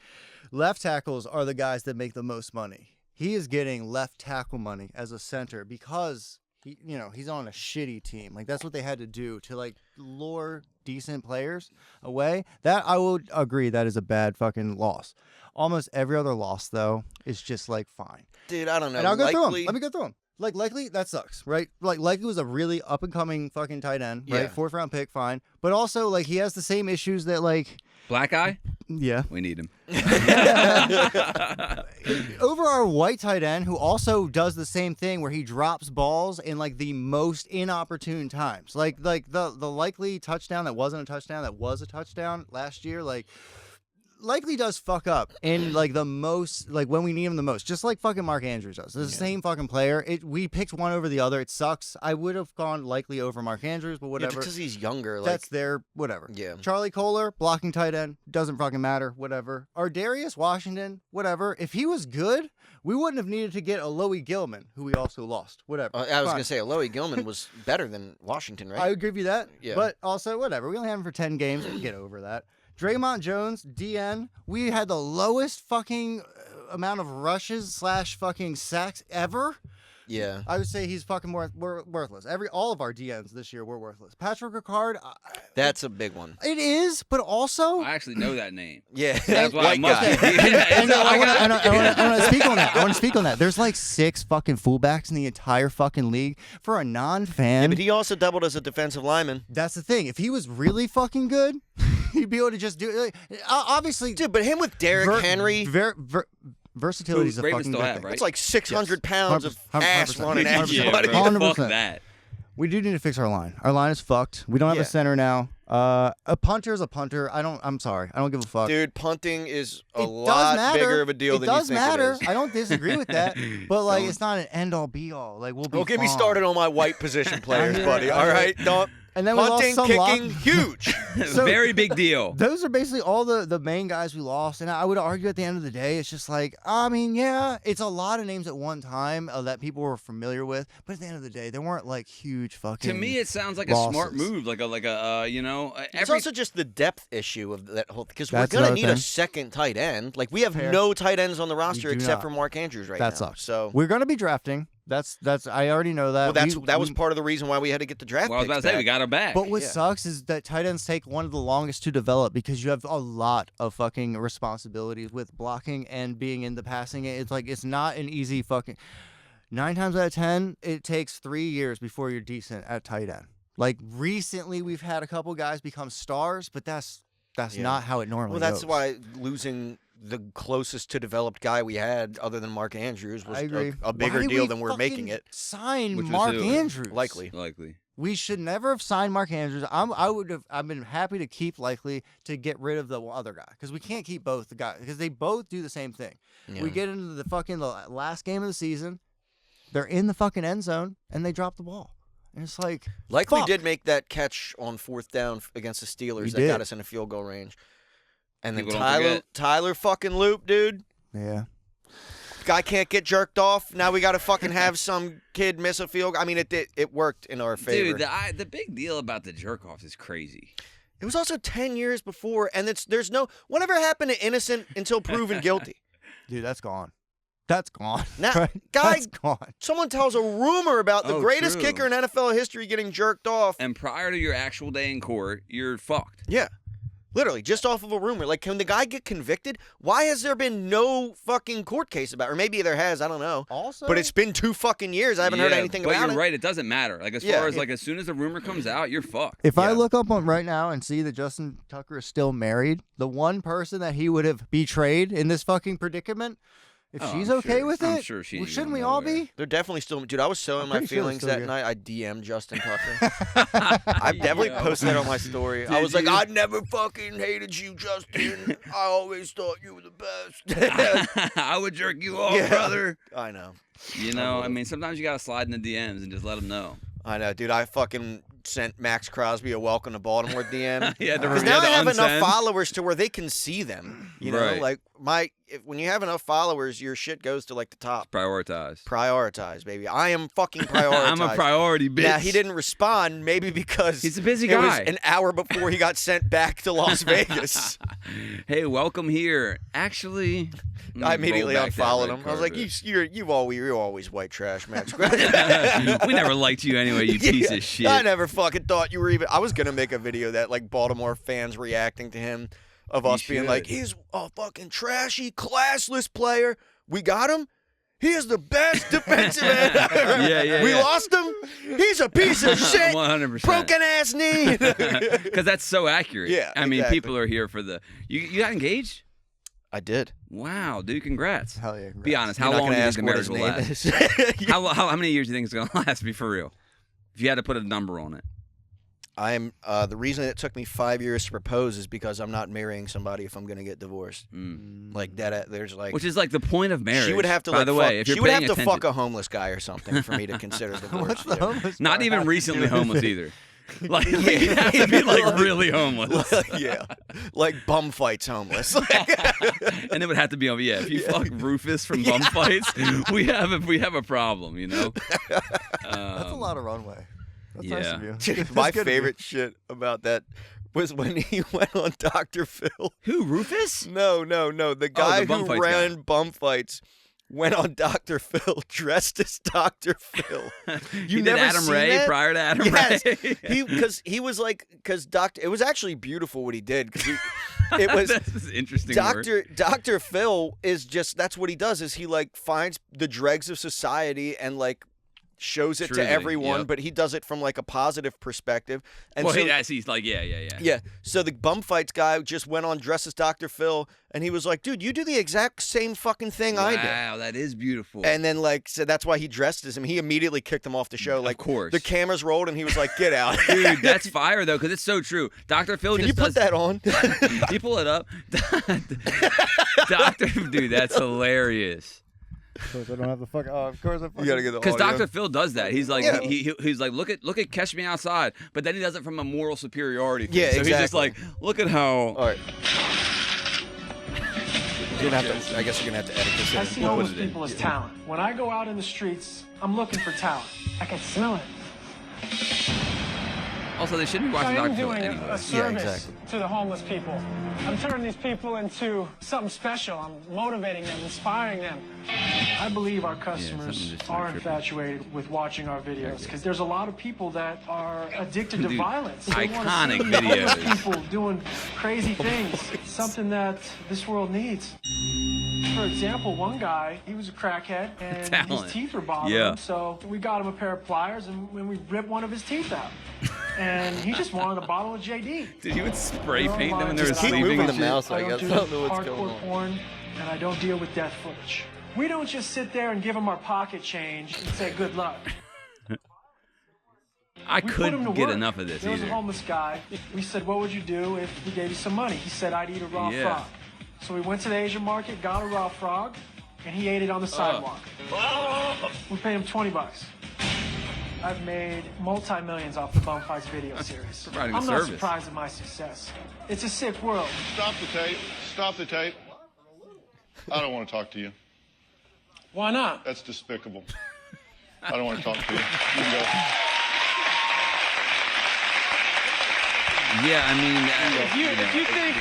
Left tackles are the guys that make the most money. He is getting left tackle money as a center because he's on a shitty team. Like that's what they had to do to like lure decent players away. That I would agree that is a bad fucking loss. Almost every other loss though is just like fine. Dude, I don't know. And I'll go through them. Likely- Let me go through them. Like Likely, that sucks, right? Like Likely was a really up and coming fucking tight end, right? Yeah. 4th round pick, fine. But also like he has the same issues that like Black eye? yeah. We need him. Over our white tight end, who also does the same thing where he drops balls in like the most inopportune times. Like the Likely touchdown that wasn't a touchdown that was a touchdown last year, like Likely does fuck up in like the most, like when we need him the most, just like fucking Mark Andrews does. It's the same fucking player. We picked one over the other. It sucks. I would have gone Likely over Mark Andrews, but Yeah, whatever. because he's younger. Like, That's their whatever. Yeah. Charlie Kohler, blocking tight end, doesn't fucking matter. Whatever. Darius Washington, whatever. If he was good, we wouldn't have needed to get Alohi Gilman, who we also lost. Whatever. I was Fine. going to say, Alohi Gilman was better than Washington, right? I would give you that. Yeah. But also, whatever. We only have him for 10 games. We can get over that. Draymond Jones, DN. We had the lowest fucking amount of rushes / fucking sacks ever. Yeah. I would say he's fucking worthless. All of our DNs this year were worthless. Patrick Ricard, That's a big one. it is, but also I actually know that name. Yeah. That's why I White must. guy. Is it I white guy? want to speak on that. I want to speak on that. There's like 6 fucking fullbacks in the entire fucking league. For a non-fan, Yeah, but he also doubled as a defensive lineman. that's the thing. If he was really fucking good, he'd be able to just do it. Obviously, Dude, but him with Derrick Henry, versatility is a Ravens fucking still good have, thing. right? it's like 600 pounds of 100%. ass running at 100%. you, Yeah, buddy. bro. 100%. Fuck that. We do need to fix our line. Our line is fucked. We don't have Yeah. a center now. A punter is a punter. I'm sorry. I don't give a fuck. Dude, punting is a It does lot matter. bigger of a deal it than you does think matter. it is. I don't disagree with that, but like it's not an end all be all. Like we'll be. Don't get me fine. started on my white position players, hear buddy. it. All right, don't. And then we lost Punting, some kicking, lock. huge. So- Very big deal. Those are basically all the main guys we lost, and I would argue at the end of the day, it's just like, I mean, yeah, it's a lot of names at one time that people were familiar with, but at the end of the day, they weren't like huge fucking. To me, it sounds like a smart losses. move, like a It's also just the depth issue of that whole because we're That's gonna another need a thing. second tight end. Like we have Fair. no tight ends on the roster do except not. for Mark Andrews right That now. sucks. So We're gonna be drafting. That's I already know that. well, that was part of the reason why we had to get the draft. Well, I was about to picks say we back. got her back. But what Yeah. sucks is that tight ends take one of the longest to develop because you have a lot of fucking responsibilities with blocking and being in the passing. It's like it's not an easy fucking. 9 times out of 10, it takes 3 years before you're decent at tight end. Like recently, we've had a couple guys become stars, but that's Yeah. not how it normally Well, that's goes. why losing the closest to developed guy we had, other than Mark Andrews, was I agree. a bigger Why deal we than we're making fucking it. Sign Which was Mark who? Andrews. Likely. Likely. We should never have signed Mark Andrews. I've been happy to keep Likely to get rid of the other guy because we can't keep both the guys because they both do the same thing. Yeah. We get into the last game of the season, they're in the fucking end zone and they drop the ball, and it's like Likely fuck. did make that catch on 4th down against the Steelers He that did. got us in a field goal range. And then People don't forget. Tyler fucking Loop, dude. Yeah. Guy can't get jerked off. Now we got to fucking have some kid miss a field goal. I mean, it worked in our favor. Dude, the big deal about the jerk offs is crazy. It was also 10 years before, and there's no whatever happened to innocent until proven guilty. Dude, that's gone. That's gone. Now, right? guy- That's gone. Someone tells a rumor about the Oh, greatest true. kicker in NFL history getting jerked off. And prior to your actual day in court, you're fucked. Yeah. Literally, just off of a rumor. Like, can the guy get convicted? Why has there been no fucking court case about it? Or maybe there has, I don't know. Also, But it's been 2 fucking years. I haven't heard Yeah, anything but about you're it. right. It doesn't matter. Like as Yeah. far as like as soon as the rumor comes out, you're fucked. If I Yeah. look up on right now and see that Justin Tucker is still married, the one person that he would have betrayed in this fucking predicament, if Oh, she's I'm okay sure- with I'm it, sure she well, ain't shouldn't going we all nowhere. be? They're definitely still, dude, I was showing I'm my pretty sure they're feelings still that together. night. I DM'd Justin Tucker. I definitely Yeah. posted that on my story. I Did was like, you? I never fucking hated you, Justin. I always thought you were the best. I would jerk you off, Yeah. brother. I know. You know, I mean, sometimes you gotta slide in the DMs and just let them know. I know, dude. I fucking sent Max Crosby a welcome to Baltimore DM. Yeah, Because now I have enough followers to where they can see them. You know, Right. like when you have enough followers, your shit goes to like the top. Prioritize, baby. I am fucking prioritized. I'm a priority, bitch. Yeah, he didn't respond, maybe because he's a busy it guy. was an hour before he got sent back to Las Vegas. Hey, welcome here. Actually, I immediately unfollowed him. I was like, you're always white trash, man. We never liked you anyway, you piece of shit. I never fucking thought you were even. I was gonna make a video that like Baltimore fans reacting to him, of us being like, he's a fucking trashy, classless player. We got him. He is the best defensive end ever. We lost him. He's a piece of shit. 100%. Broken ass knee. Because that's so accurate. Yeah, I mean, exactly. people are here for the. You got engaged? I did. Wow, dude! Congrats. Hell yeah. Congrats. Be honest. You're How not long do gonna you think ask the what marriage his will name last? is. How many years do you think it's gonna last? Be for real. If you had to put a number on it. I'm the reason it took me 5 years to propose is because I'm not marrying somebody if I'm gonna get divorced. Like that, there's like, which is like the point of marriage. she would have to. By like, the fuck, way, if you're she would have paying to attention. fuck a homeless guy or something for me to consider divorce. What's the homeless Not part even have to recently do with homeless it? either. Like you have to be like really homeless. Yeah, like bum fights homeless. And it would have to be if you fuck Rufus from bum fights, we have a problem, you know. That's a lot of runway. That's nice of you. Dude, my favorite shit about that was when he went on Dr. Phil. Who, Rufus? No. The guy bum who fights ran guy. bum fights went on Dr. Phil dressed as Dr. Phil. You did never Adam seen Ray that? prior to Adam Yes, Ray. it was actually beautiful what he did because it was This is interesting. Word. Dr. Phil is just that's what he does is he like finds the dregs of society and like shows it Truly, to everyone, yep. but he does it from like a positive perspective. And Well, so, he's like, yeah. yeah. So the bum fights guy just went on dressed as Dr. Phil, and he was like, "Dude, you do the exact same fucking thing I do." Wow, that is beautiful. And then like, so that's why he dressed as him. He immediately kicked him off the show. Like, of course, the cameras rolled, and he was like, "Get out, dude." That's fire though, because it's so true. Dr. Phil Can just you put does. that on? You pull it up, Doctor. Dude, that's hilarious. Of course, I don't have the fuck. Oh, of course I fucking. You gotta get the Because audio. Dr. Phil does that. He's like, Yeah. he's like, look at Catch Me Outside, but then he does it from a moral superiority thing. Yeah, so he's just exactly. like, look at how. All right. You're gonna have to, I guess you're gonna have to edit this in. I see homeless people as talent. When I go out in the streets, I'm looking for talent. I can smell it. Also, they shouldn't be I watching am Dr. Phil doing anyway. a service exactly. to the homeless people. I'm turning these people into something special. I'm motivating them, inspiring them. I believe our customers something just are tripping. infatuated with watching our videos because there's a lot of people that are addicted to Dude, violence. They wanna iconic see homeless videos. people doing crazy things, something that this world needs. For example, one guy, he was a crackhead and Talent. his teeth were bothering Yeah. him, so we got him a pair of pliers and when we ripped one of his teeth out. And he just wanted a bottle of JD. Dude, he would spray They're paint them when online, they were just keep sleeping. moving and the shit. mouse, I I guess. don't I do don't know what's going hardcore on. porn, and I don't deal with death footage. We don't just sit there and give them our pocket change and say good luck. I We put him to couldn't get work. enough of this There was a either. homeless guy. We said, what would you do if we gave you some money? He said, I'd eat a raw Yeah. frog. So we went to the Asian market, got a raw frog, and he ate it on the sidewalk. We paid him $20. I've made multi-millions off the Bum Fights video series. Providing a I'm not service. surprised at my success. It's a sick world. Stop the tape. Stop the tape. I don't want to talk to you. Why not? That's despicable. I don't want to talk to you. You can go. Yeah, I mean, If you think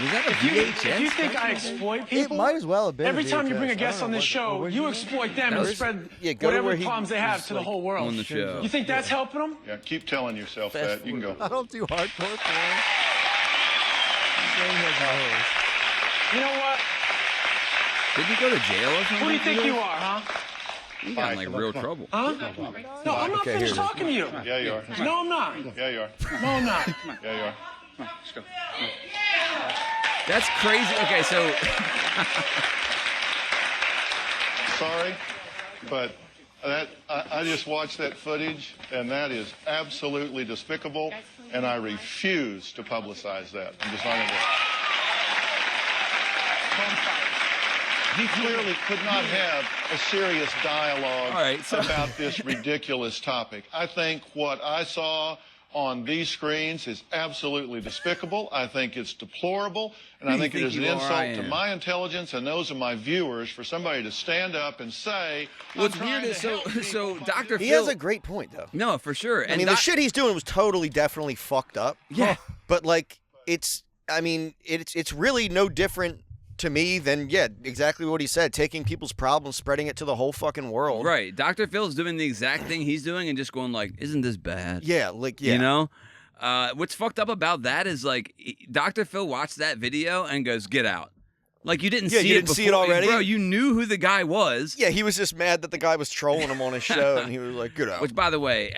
was that a VHS? if you think I exploit It people, might as well have been. every a time you bring a VHS. guest I on don't this know show, what- you exploit them That and was- spread yeah, go to whatever where he problems they have was to the like whole world. on the show. You think that's helping them? Yeah, keep telling yourself that. You can go. I don't do hardcore porn. You know what? Did you go to jail or something? Who do you think you are, huh? You got in like real trouble. Huh? No, I'm not Okay, finished here. talking to you. Yeah, you are. No, I'm not. Yeah, you are. No, I'm not. Yeah, you are. Let's go. That's crazy. Okay, so Sorry, but I just watched that footage, and that is absolutely despicable, and I refuse to publicize that. I'm just not going to. He clearly could not have a serious dialogue All right, so- about this ridiculous topic. I think what I saw on these screens is absolutely despicable. I think it's deplorable, and I think it is an insult to my intelligence and those of my viewers for somebody to stand up and say, What's weird is so Dr. He Phil has a great point, though. No, for sure. And I mean, the shit he's doing was totally, definitely fucked up. Yeah. But like, it's really no different to me than exactly what he said, taking people's problems, spreading it to the whole fucking world. Right. Dr. Phil's doing the exact thing he's doing and just going like, isn't this bad? Yeah, like, yeah. You know? What's fucked up about that is like Dr. Phil watched that video and goes, get out. Like you didn't see it you didn't see it already? Bro, you knew who the guy was. Yeah, he was just mad that the guy was trolling him on his show, and he was like, get out. Which, by the way,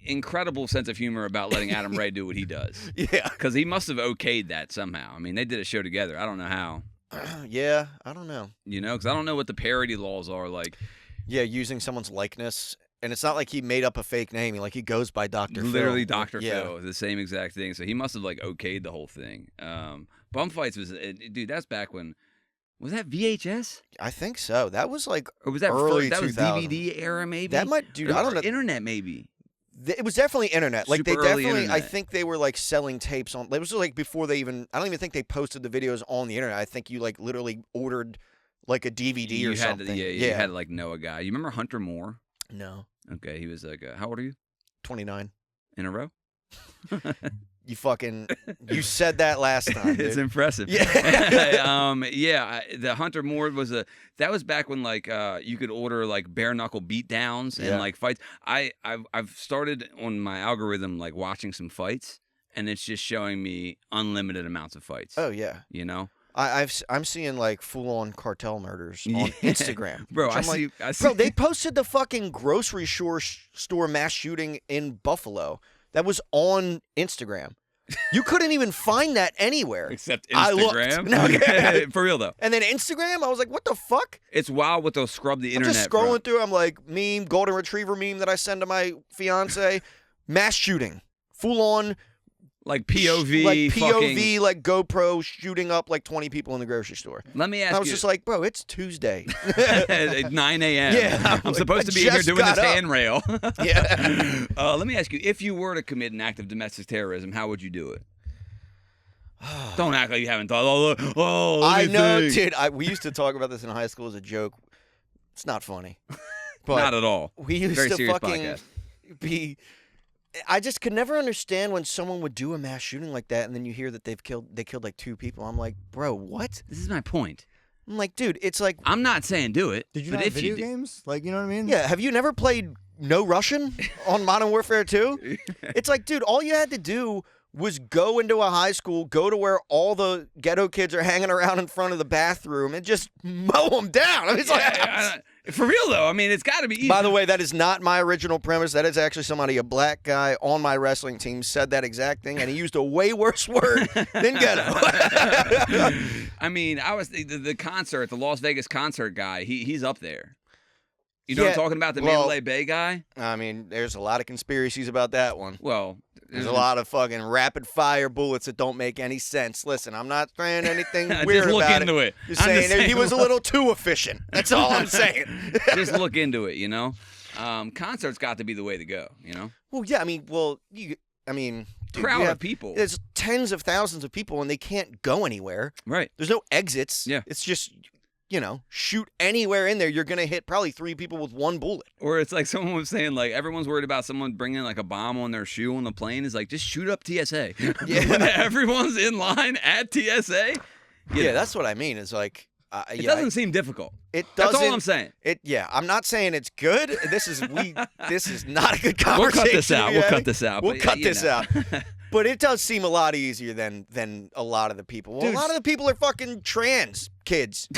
incredible sense of humor about letting Adam Ray do what he does. Yeah. Because he must have okayed that somehow. I mean, they did a show together. I don't know how. Yeah, I don't know. You know, because I don't know what the parody laws are like. Yeah, using someone's likeness. And it's not like he made up a fake name. He goes by Dr. Phil. Literally Dr. Yeah. Phil. The same exact thing. So he must have like okayed the whole thing. Bum Fights was, dude, that's back when, was that VHS? I think so. That was like Or was that early that was 2000. DVD era maybe? That might, dude, I don't know. Internet maybe. It was definitely internet. Like, Super they early definitely, I internet. think they were like selling tapes on, it was like before they even, I don't even think they posted the videos on the internet. I think you like literally ordered like a DVD You or had something. To, you had to like know a guy. You remember Hunter Moore? No. Okay, he was like, how old are you? 29. In a row? You fucking, you said that last time, dude. It's impressive. Yeah. The Hunter Moore was that was back when like you could order like bare knuckle beatdowns and like fights. I've started on my algorithm like watching some fights, and it's just showing me unlimited amounts of fights. Oh, yeah. You know? I'm seeing like full-on cartel murders on Instagram. Bro, which I I'm see, like, I see. Bro, they posted the fucking grocery store mass shooting in Buffalo. That was on Instagram. You couldn't even find that anywhere. Except I looked. Instagram. No, yeah. For real though. And then Instagram, I was like, what the fuck? It's wild what they'll scrub the I'm internet. just scrolling through. I'm like, meme, golden retriever meme that I send to my fiance. Mass shooting. Full on. Like POV. Like POV, fucking, like GoPro shooting up like 20 people in the grocery store. Let me ask you. I was just like, bro, it's Tuesday. At 9 a.m. Yeah, I'm supposed to be I here just doing got this up. handrail. Yeah. Let me ask you, if you were to commit an act of domestic terrorism, how would you do it? Don't act like you haven't thought. Oh, let I me know, think. dude. We used to talk about this in high school as a joke. It's not funny. But Not at all. we used Very to serious fucking podcast. be. I just could never understand when someone would do a mass shooting like that, and then you hear that they killed like 2 people. I'm like, bro, what? This is my point. I'm like, dude, it's like, I'm not saying do it. Did you but not have if video you do- games? Like, you know what I mean? yeah. Have you never played No Russian on Modern Warfare 2? It's like, dude, all you had to do was go into a high school, go to where all the ghetto kids are hanging around in front of the bathroom, and just mow them down. I mean, it's like. For real though, I mean, it's got to be easy. By the way, that is not my original premise. That is actually somebody, a black guy on my wrestling team, said that exact thing, and he used a way worse word than ghetto. I mean, I was the concert, the Las Vegas concert guy. He's up there. You know what I'm Yeah, talking about, the well- Mandalay Bay guy? I mean, there's a lot of conspiracies about that one. Well, There's a lot of fucking rapid fire bullets that don't make any sense. Listen, I'm not saying anything Just weird look about into it. Just I'm saying, just saying, he was a little too efficient. That's all I'm saying. Just look into it, you know. Concerts got to be the way to go, you know. Well, yeah, dude, Crowd we of have- people. There's tens of thousands of people, and they can't go anywhere. Right. There's no exits. Yeah. It's just, shoot anywhere in there. You're going to hit probably 3 people with 1 bullet. Or it's like someone was saying, like, everyone's worried about someone bringing like a bomb on their shoe on the plane. Is like, just shoot up TSA. Yeah. When everyone's in line at TSA. Yeah, that's what I mean. It's like, It doesn't seem difficult. It That's doesn't. all I'm saying. I'm not saying it's good. This is not a good We'll conversation. cut this out. you We'll know? cut this out. We'll but, cut you this know. out. But it does seem a lot easier than a lot of the people. Well, Dude. a lot of the people are fucking trans kids.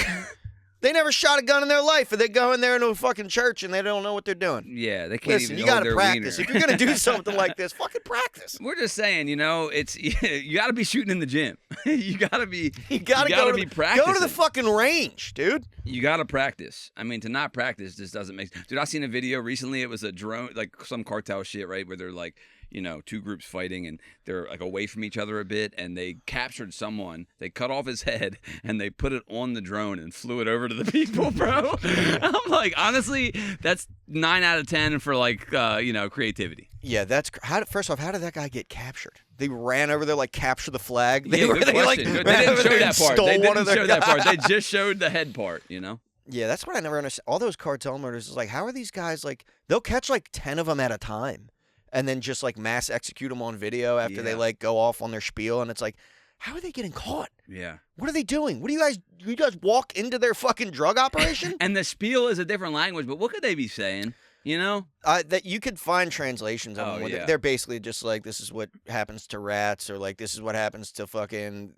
They never shot a gun in their life, and they go in there into a fucking church and they don't know what they're doing. Yeah, they can't Listen, even you hold got to their practice. wiener. If you're gonna do something like this, fucking practice. We're just saying, it's you got to be shooting in the gym. You got to be. You gotta, go be practicing. Go to the fucking range, dude. You got to practice. I mean, to not practice just doesn't make. Dude, I seen a video recently. It was a drone, like some cartel shit, right? Where they're like, 2 groups fighting and they're like away from each other a bit, and they captured someone. They cut off his head and they put it on the drone and flew it over to the people, bro. I'm like, honestly, that's 9 out of 10 for like, creativity. Yeah, that's first off, how did that guy get captured? They ran over there like capture the flag. They Yeah, were good they like question. Good. ran They didn't over show there and that part. stole They one didn't of their show that part. They just showed the head part, you know? Yeah, that's what I never understand. All those cartel murders is like, how are these guys like? They'll catch like 10 of them at a time, and then just like mass execute them on video after they Yeah. like go off on their spiel, and it's like, how are they getting caught? Yeah. What are they doing? What do you guys walk into their fucking drug operation? And the spiel is a different language, but what could they be saying? You know? That you could find translations of Oh, them. Where yeah. They're basically just like, this is what happens to rats, or like, this is what happens to fucking,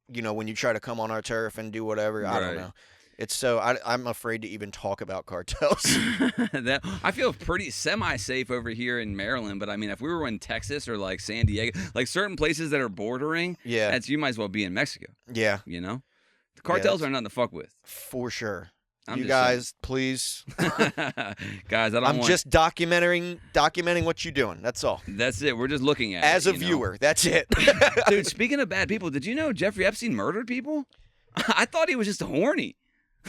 when you try to come on our turf and do whatever. I don't Right. know. It's so I'm afraid to even talk about cartels. I feel pretty semi-safe over here in Maryland, but I mean, if we were in Texas or like San Diego, like certain places that are bordering, Yeah. you might as well be in Mexico. Yeah, You know, the cartels that's- are nothing to fuck with. for sure. I'm You just guys, please. saying. Guys, I don't I'm want. just documenting what you're doing. That's all. That's it. We're just looking at As it, a you know? viewer, that's it. Dude, speaking of bad people, did you know Jeffrey Epstein murdered people? I thought he was just horny.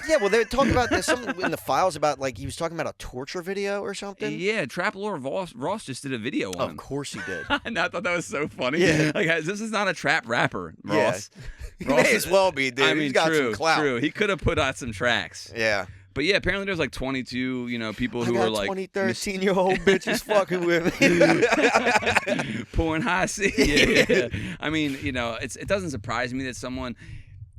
Yeah, well, they talking about this something in the files about like he was talking about a torture video or something. Yeah, Trap Lord Ross just did a video on Of him. course he did. And I thought that was so funny. Yeah. Like, this is not a trap rapper, Ross. He may as well be, dude. I mean, He's got true, some clout. true. He could have put out some tracks. Yeah. But yeah, apparently there's like 22, people I who got are like 20, 13-year-old bitches fucking with me. pouring high C. Yeah. I mean, it doesn't surprise me that someone.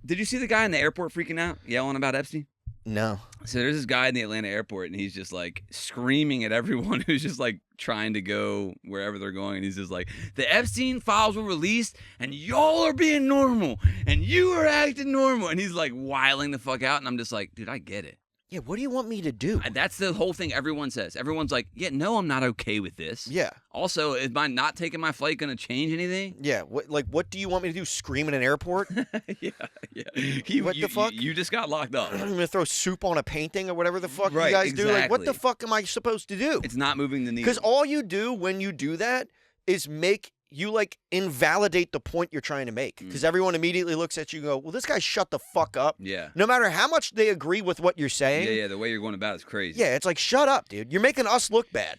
Did you see the guy in the airport freaking out, yelling about Epstein? No. So there's this guy in the Atlanta airport, and he's just like screaming at everyone who's just like trying to go wherever they're going. And he's just like, the Epstein files were released, and y'all are being normal, and you are acting normal. And he's like wiling the fuck out, and I'm just like, dude, I get it. Yeah, what do you want me to do? That's the whole thing everyone says. Everyone's like, yeah, no, I'm not okay with this. Yeah. Also, is my not taking my flight going to change anything? Yeah. What do you want me to do? Scream in an airport? Yeah. What the fuck? You just got locked up. I'm gonna throw soup on a painting or whatever the fuck Right, you guys do. Like, what the exactly. fuck am I supposed to do? It's not moving the needle. Because all you do when you do that is make you like invalidate the point you're trying to make. Because everyone immediately looks at you and go, well, this guy shut the fuck up. Yeah. No matter how much they agree with what you're saying. Yeah, the way you're going about it's crazy. Yeah, it's like, shut up, dude. You're making us look bad.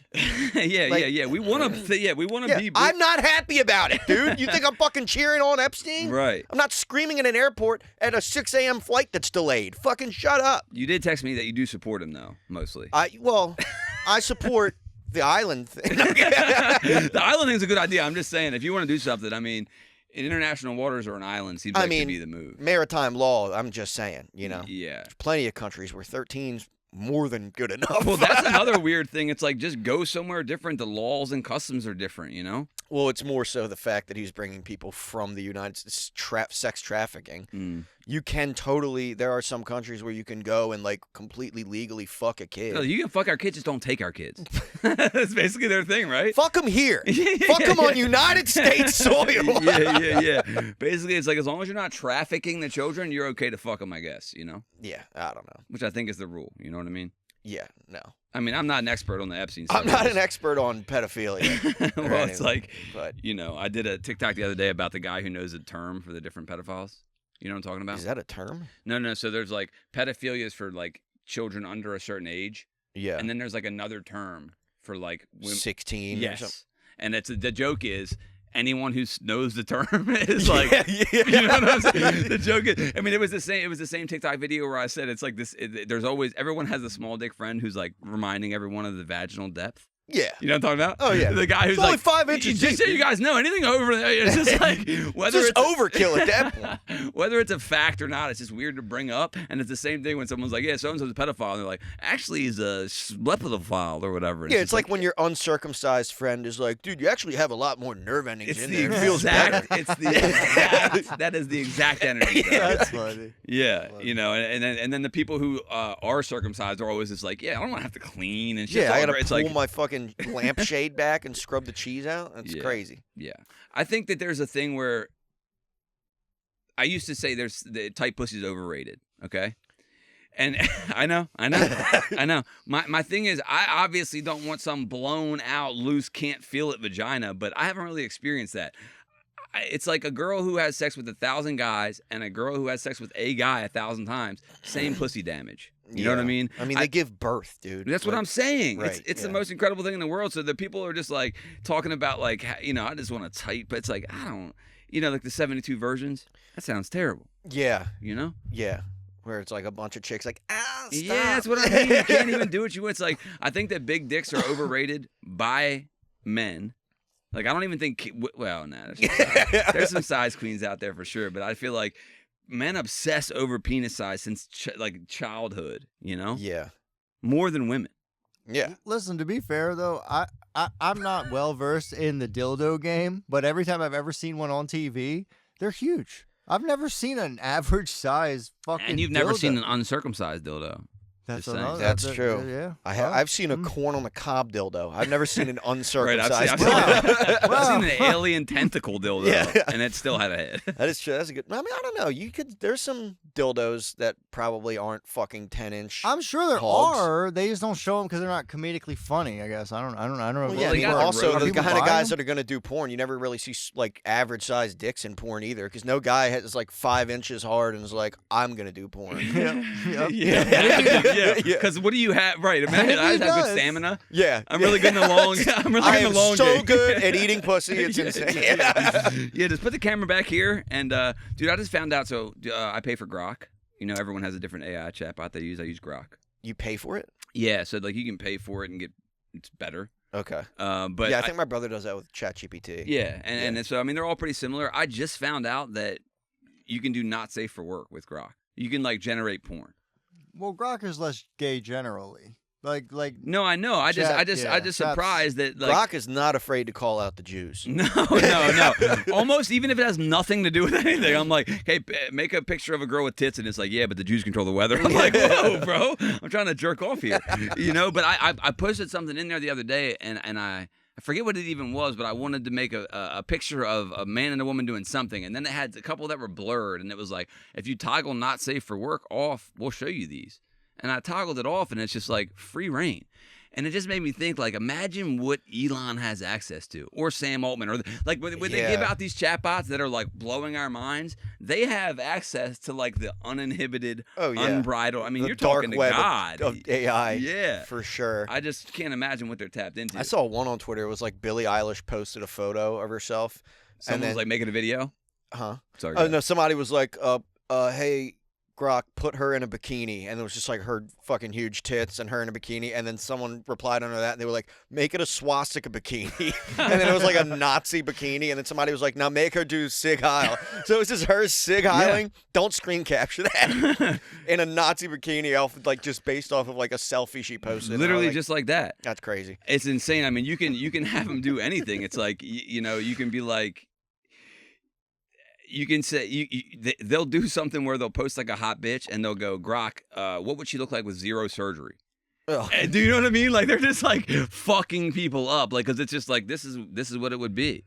yeah. We want to. Yeah, we want to Yeah, be. I'm not happy about it, dude. You think I'm fucking cheering on Epstein? Right. I'm not screaming in an airport at a 6 a.m. flight that's delayed. Fucking shut up. You did text me that you do support him though, mostly. I support the island thing. The island thing's a good idea. I'm just saying, if you want to do something, I mean, in international waters or an island seems like to be the move. Maritime law, I'm just saying, Yeah. There's plenty of countries where 13's more than good enough. Well, that's another weird thing. It's like, just go somewhere different. The laws and customs are different, Well, it's more so the fact that he's bringing people from the United States, sex trafficking. You can totally, there are some countries where you can go and like completely legally fuck a kid. No, you can fuck our kids, just don't take our kids. That's basically their thing, right? Fuck them here. Fuck them on United States soil. yeah. Basically, it's like, as long as you're not trafficking the children, you're okay to fuck them, I guess, Yeah, I don't know. Which I think is the rule. You know what I mean? Yeah, no. I mean, I'm not an expert on the Epstein I'm stuff. not an expert on pedophilia. Well, it's like, but I did a TikTok the other day about the guy who knows the term for the different pedophiles. You know what I'm talking about? is that a term? No. So there's like pedophilia is for like children under a certain age, Yeah. and then there's like another term for like women. 16 or something. Yes, and the joke is anyone who knows the term is like, yeah. you know what I'm saying? The joke is, I mean, it was the same TikTok video where I said it's like this. There's always everyone has a small dick friend who's like reminding everyone of the vaginal depth. Yeah. You know what I'm talking about? Oh, yeah. The guy who's It's only like 5 inches Just deep, so you guys know, anything over there, it's just like whether It's it's just overkill at that point. whether it's a fact or not, it's just weird to bring up. And it's the same thing when someone's like, yeah, so and so's a pedophile, and they're like, actually, he's a schlepophile or whatever. And Yeah, it's just like when your uncircumcised friend is like, dude, you actually have a lot more nerve endings it's in the there. It feels exact. better. It's the exact. That is the exact energy. though. That's funny. Yeah, and then the people who are circumcised are always just like, yeah, I don't want to have to clean and shit. Yeah, I gotta it's pull like, my fucking lampshade back and scrub the cheese out. That's Yeah. crazy. Yeah, I think that there's a thing where I used to say there's the tight pussy is overrated. Okay, and I know. My thing is, I obviously don't want some blown out, loose, can't feel it vagina, but I haven't really experienced that. it's like a girl who has sex with 1,000 guys and a girl who has sex with a guy 1,000 times. Same pussy damage. You know what I mean? I mean, they give birth, dude. That's what I'm saying. Right, It's the most incredible thing in the world. So the people are just like talking about like, you know, I just want to type, but it's like, I don't, you know, like the 72 versions. That sounds terrible. Yeah. You know? Yeah. Where it's like a bunch of chicks like, ah, stop. Yeah, that's what I mean. You can't even do what you want. It's like, I think that big dicks are overrated by men. Like, I don't even think, well, nah, there's some size queens out there for sure, but I feel like men obsess over penis size since like childhood, you know? Yeah. More than women. Yeah. Listen, to be fair though, I'm not well versed in the dildo game, but every time I've ever seen one on TV, they're huge. I've never seen an average size fucking. And you've never dildo. seen an uncircumcised dildo. That's Just saying. another. That's true. Yeah. I've seen a corn on the cob dildo. I've never seen an uncircumcised I've dildo. I've seen an alien tentacle dildo, Yeah. and it still had a head. That is true. That's a good. I mean, I don't know. There's some dildos that probably aren't fucking 10-inch. I'm sure there hogs. are. They just don't show them because they're not comedically funny. I guess I don't know. Well, if yeah, they people got are- also are the people kind of buying guys them? that are going to do porn, you never really see like average sized dicks in porn either, because no guy has like 5 inches hard and is like, I'm going to do porn. Yep. Yeah. Because what do you have? Right. Imagine I He have good does. stamina. Yeah, I'm really good in the long. I'm really I good in am the long so game. good at eating pussy. It's insane. Yeah, just put the camera back here, and dude, I just found out. So I pay for Grok. You know, everyone has a different AI chatbot they use. I use Grok. You pay for it? Yeah, so like you can pay for it and get it's better. Okay. But yeah, I think my brother does that with ChatGPT. yeah, and so I mean they're all pretty similar. I just found out that you can do not safe for work with Grok. You can like generate porn. Well, Grok is less gay generally. Like No, I know. I just Chat's- surprised that like Brock is not afraid to call out the Jews. No. Almost even if it has nothing to do with anything. I'm like, hey, make a picture of a girl with tits, and it's like, yeah, but the Jews control the weather. I'm like, whoa, bro. I'm trying to jerk off here, you know. But I posted something in there the other day, and I forget what it even was, but I wanted to make a picture of a man and a woman doing something, and then it had a couple that were blurred, and it was like, if you toggle not safe for work off, we'll show you these. And I toggled it off, and it's just like free reign. And it just made me think, like, imagine what Elon has access to, or Sam Altman, or like when they give out these chatbots that are like blowing our minds. They have access to like the uninhibited, unbridled. I mean, the you're dark talking to web God of AI. Yeah, for sure. I just can't imagine what they're tapped into. I saw one on Twitter. It was like Billie Eilish posted a photo of herself. Someone was like making a video. Sorry. Oh no, somebody was like, hey, Grok, put her in a bikini, and it was just like her fucking huge tits and her in a bikini, and then someone replied under that, and they were like, make it a swastika bikini, and then it was like a Nazi bikini, and then somebody was like, now make her do Sig Heil. So it was just her Sig Heiling. Don't screen capture that in a Nazi bikini, like just based off of like a selfie she posted. Literally like, just like that. That's crazy. It's insane. I mean, you can have them do anything. It's like you know, you can be like. You can say they'll do something where they'll post like a hot bitch and they'll go, Grok, what would she look like with zero surgery? And do you know what I mean? Like they're just like fucking people up, like because it's just like this is what it would be.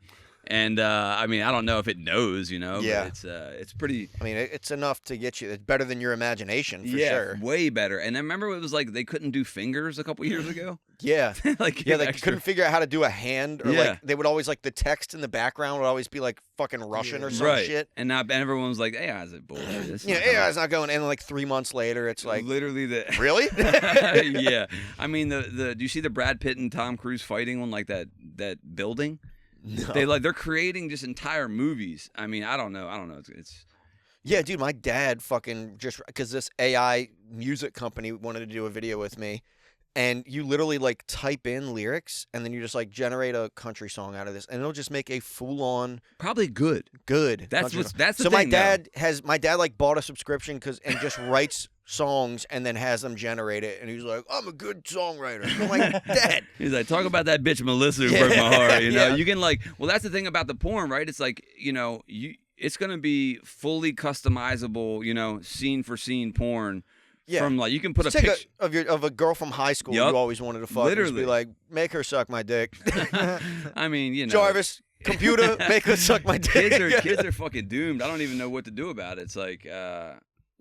And I mean, I don't know if it knows, you know. Yeah. But it's pretty. I mean, it's enough to get you. It's better than your imagination, for sure. Way better. And I remember it was like they couldn't do fingers a couple years ago. Yeah. Like yeah, they extra. couldn't figure out how to do a hand, or like they would always like the text in the background would always be like fucking Russian or some shit. And now everyone was like, "AI is bullshit." It's not Yeah, it's not going. And like 3 months later, it's like literally the really. Yeah, I mean the do you see the Brad Pitt and Tom Cruise fighting on like that building? No. They're creating just entire movies. I mean, I don't know. It's Yeah, dude, my dad fucking just because this AI music company wanted to do a video with me, and you literally like type in lyrics and then you just like generate a country song out of this, and it'll just make a full on probably good. That's the so thing, my dad like bought a subscription and just writes songs and then has them generate it, and he's like, I'm a good songwriter. I'm like, Dad. He's like, talk about that bitch Melissa who broke my heart. You know, you can like, well, that's the thing about the porn, right? It's like, you know, it's gonna be fully customizable, you know, scene for scene porn. Yeah. From like you can put just a picture of a girl from high school you always wanted to fuck. Literally, just be like, make her suck my dick. I mean, you know, Jarvis, computer, make her suck my dick. Kids are fucking doomed. I don't even know what to do about it. It's like,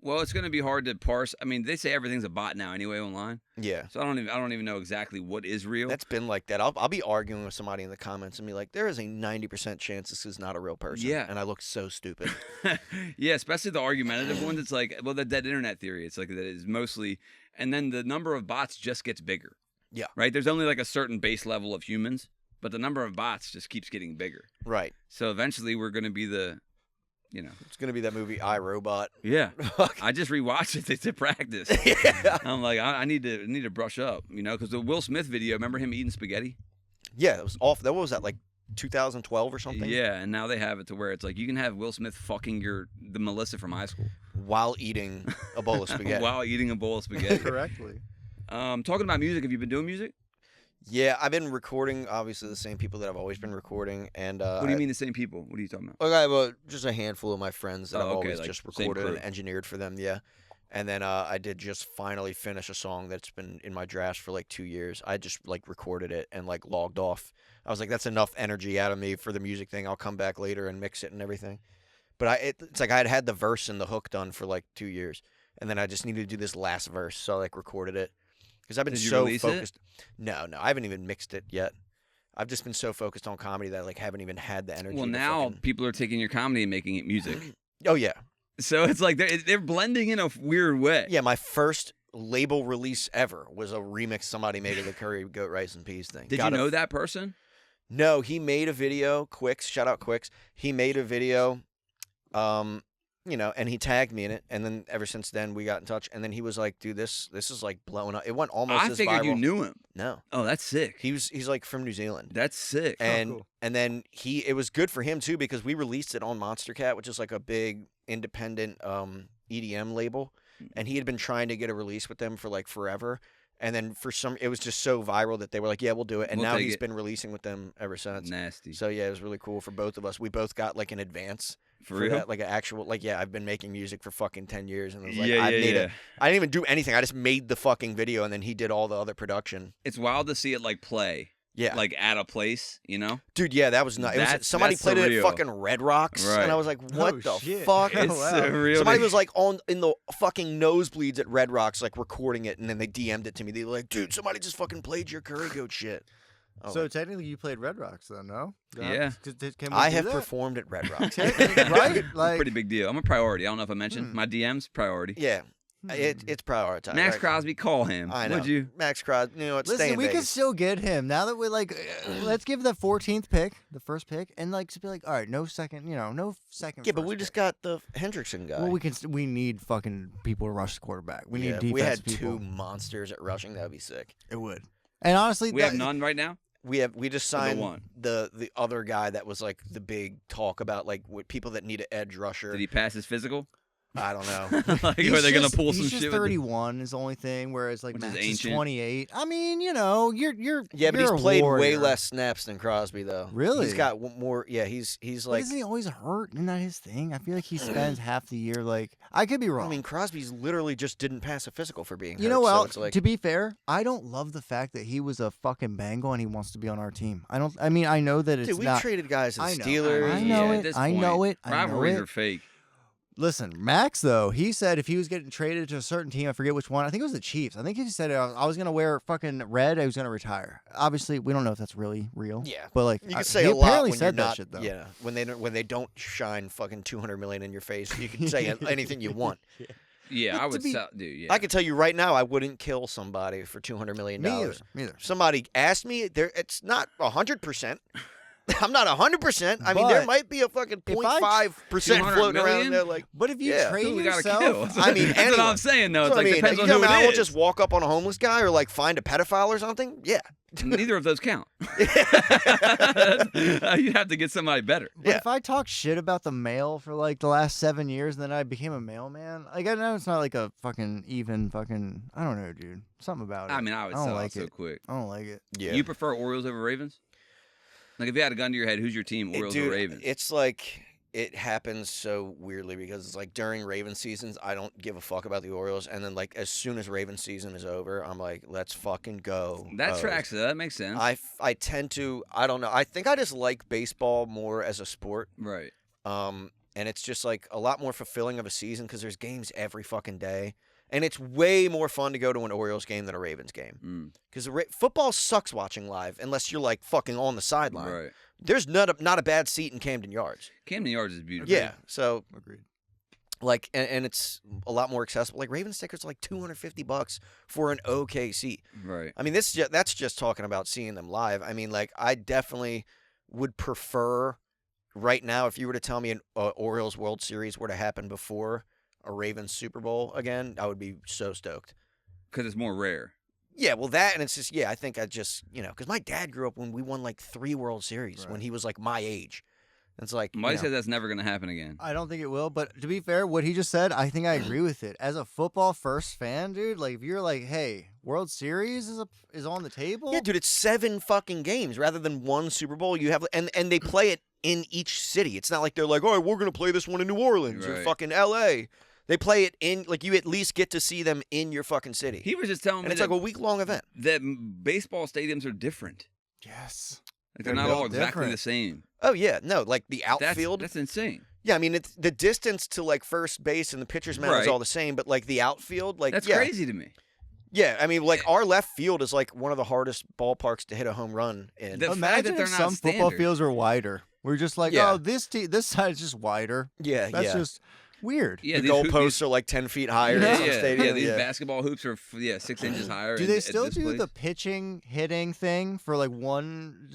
Well, it's going to be hard to parse. I mean, they say everything's a bot now anyway online. Yeah. So I don't even know exactly what is real. That's been like that. I'll be arguing with somebody in the comments and be like, there is a 90% chance this is not a real person. Yeah. And I look so stupid. Yeah, especially the argumentative ones. It's like, well, the dead internet theory. It's like that is mostly, and then the number of bots just gets bigger. Yeah. Right? There's only like a certain base level of humans, but the number of bots just keeps getting bigger. Right. So eventually we're going to be the, It's going to be that movie iRobot. Yeah. I just rewatched it to practice. Yeah. I'm like, I need to brush up, because the Will Smith video, remember him eating spaghetti? Yeah, it was off. What was that, like 2012 or something? Yeah, and now they have it to where it's like you can have Will Smith fucking the Melissa from high school While eating a bowl of spaghetti. while eating a bowl of spaghetti. Correctly. Talking about music, have you been doing music? Yeah, I've been recording, obviously, the same people that I've always been recording. And What do you mean the same people? What are you talking about? Like, I have just a handful of my friends that Oh, I've okay, always like just same recorded and crew. engineered for them, yeah. And then I did just finally finish a song that's been in my drafts for like 2 years. I just like recorded it and like logged off. I was like, that's enough energy out of me for the music thing. I'll come back later and mix it and everything. But it's like I had the verse and the hook done for like 2 years. And then I just needed to do this last verse, so I like recorded it. Because I've been Did you so release focused. No, I haven't even mixed it yet. I've just been so focused on comedy that I like haven't even had the energy. Well, to now fucking... people are taking your comedy and making it music. Oh yeah. So it's like they're blending in a weird way. Yeah, my first label release ever was a remix somebody made of the Curry Goat Rice and Peas thing. Did Got you a- know that person? No, he made a video. Quicks, shout out Quicks. He made a video, and he tagged me in it. And then ever since then, we got in touch. And then he was like, "Dude, this is like blowing up." It went almost I as figured viral. you knew him. No, Oh, that's sick. he's like from New Zealand. That's sick. And cool. and then it was good for him too because we released it on Monster Cat, which is like a big independent EDM label, and he had been trying to get a release with them for like forever. And then it was just so viral that they were like, "Yeah, we'll do it." And We'll now take he's it. been releasing with them ever since. Nasty. So yeah, it was really cool for both of us. We both got like an advance For real? that, like an actual I've been making music for fucking 10 years, and it was like Yeah, I yeah, made yeah. it. I didn't even do anything. I just made the fucking video, and then he did all the other production. It's wild to see it like play. Yeah, Like at a place, dude, yeah, that was not. It was That's- somebody that's played it at surreal. fucking Red Rocks, Right. and I was like, "What Oh, the shit. fuck?" Oh, It's wow. surreal. Somebody was like in the fucking nosebleeds at Red Rocks, like recording it, and then they DM'd it to me. They were like, "Dude, somebody just fucking played your Curry Goat shit." I was So like, technically, you played Red Rocks, then, no? Yeah. Can we I do have that? performed at Red Rocks. right? Like, pretty big deal. I'm a priority. I don't know if I mentioned my DMs priority. Yeah, it's prioritized. Max right? Crosby, call him. I know. Would you? Max Crosby, stay Listen, in we could Vegas. still get him now that we're like, let's give the 14th pick, the first pick, and like to be like, all right, no second, no second. Yeah, but first we just pick. got the Hendrickson guy. Well, we need fucking people to rush the quarterback. We need yeah, defense if we had people. 2 monsters at rushing, that would be sick. It would. And honestly, We have none right now. We just signed one. the other guy that was like the big talk about like with people that need an edge rusher. Did he pass his physical? I don't know. Like, He's are they gonna just- pull some he's just shit? with it? 31 is the only thing, whereas like Which is Max is ancient. 28. I mean, you're Yeah, but you're he's a played way warrior. less snaps than Crosby though. Really? He's got more. Yeah, he's But like. isn't he always hurt? Isn't that his thing? I feel like he spends half the year like. I could be wrong. I mean, Crosby's literally just didn't pass a physical for being. you hurt, know so what? it's like, To be fair, I don't love the fact that he was a fucking Bengal and he wants to be on our team. I don't. I mean, I know that it's dude, we not. traded guys to I the know. Steelers. I know Yeah, it. at this I point, know it. I know Rivalries it. are fake. Listen, Max though, he said if he was getting traded to a certain team, I forget which one. I think it was the Chiefs. I think he said I was gonna wear fucking red. I was gonna retire. Obviously, we don't know if that's really real. Yeah, but like you can say he a lot apparently when said you're that not. shit though. Yeah, when they don't shine fucking 200 million in your face, you can say anything you want. Yeah, I to would be- sell, dude. Yeah. I can tell you right now, I wouldn't kill somebody for $200 million. Me either. Me either. If somebody asked me, it's not 100%. I'm not 100%. I mean, there But might be a fucking if I- 0.5% 200 floating around million? there. Like, But if you Yeah. trade Who we gotta yourself, kill? I mean, that's what anyone. I'm saying. though. that's It's what like I mean. depends You on tell who me I it will is. just walk up on a homeless guy or like find a pedophile or something. Yeah. Neither of those count. You'd have to get somebody better. But Yeah. if I talk shit about the mail for like the last 7 years and then I became a mailman, like I know it's not like a fucking even fucking I don't know, dude. Something about it. I mean, I would don't sell like out so it. quick. I don't like it. Yeah. You prefer Orioles over Ravens? Like, if you had a gun to your head, who's your team, Orioles or Ravens? It's like it happens so weirdly because it's like during Raven seasons, I don't give a fuck about the Orioles, and then like as soon as Raven season is over, I'm like, let's fucking go. That O's. tracks. That makes sense. I tend to I don't know. I think I just like baseball more as a sport. Right. and it's just like a lot more fulfilling of a season because there's games every fucking day. And it's way more fun to go to an Orioles game than a Ravens game. Because football sucks watching live unless you're like fucking on the sideline. Right. There's not a bad seat in Camden Yards. Camden Yards is beautiful. Yeah. So Agreed. like, and it's a lot more accessible. Like Ravens tickets are like $250 for an okay seat. Right. I mean, that's just talking about seeing them live. I mean, like I definitely would prefer right now if you were to tell me an Orioles World Series were to happen before a Ravens Super Bowl again, I would be so stoked. Because it's more rare. Yeah, well, that, and it's just, I think I just, because my dad grew up when we won like 3 World Series when he was like my age. It's like, Mike said that's never going to happen again. I don't think it will, but to be fair, what he just said, I think I agree with it. As a football first fan, dude, like if you're like, hey, World Series is on the table. Yeah, dude, it's 7 fucking games rather than 1 Super Bowl. You have, and they play it in each city. It's not like they're like, oh, we're going to play this one in New Orleans or fucking L.A. They play it in, like, you at least get to see them in your fucking city. He was just telling me and it's like a week-long event. That baseball stadiums are different. Yes. Like they're not all exactly the same. Oh, yeah. No, like the outfield. That's insane. Yeah, I mean, it's the distance to, like, first base and the pitcher's mound is all the same, but, like, the outfield, like, that's crazy to me. Yeah, I mean, like, our left field is, like, one of the hardest ballparks to hit a home run in. The fact Imagine that they're if not some football standard. fields are wider. We're just like, oh, this side is just wider. Yeah, That's just weird. Yeah, the goalposts are, like, 10 feet higher in some stadiums. These basketball hoops are 6 inches higher. Do they still do the pitching hitting thing for like one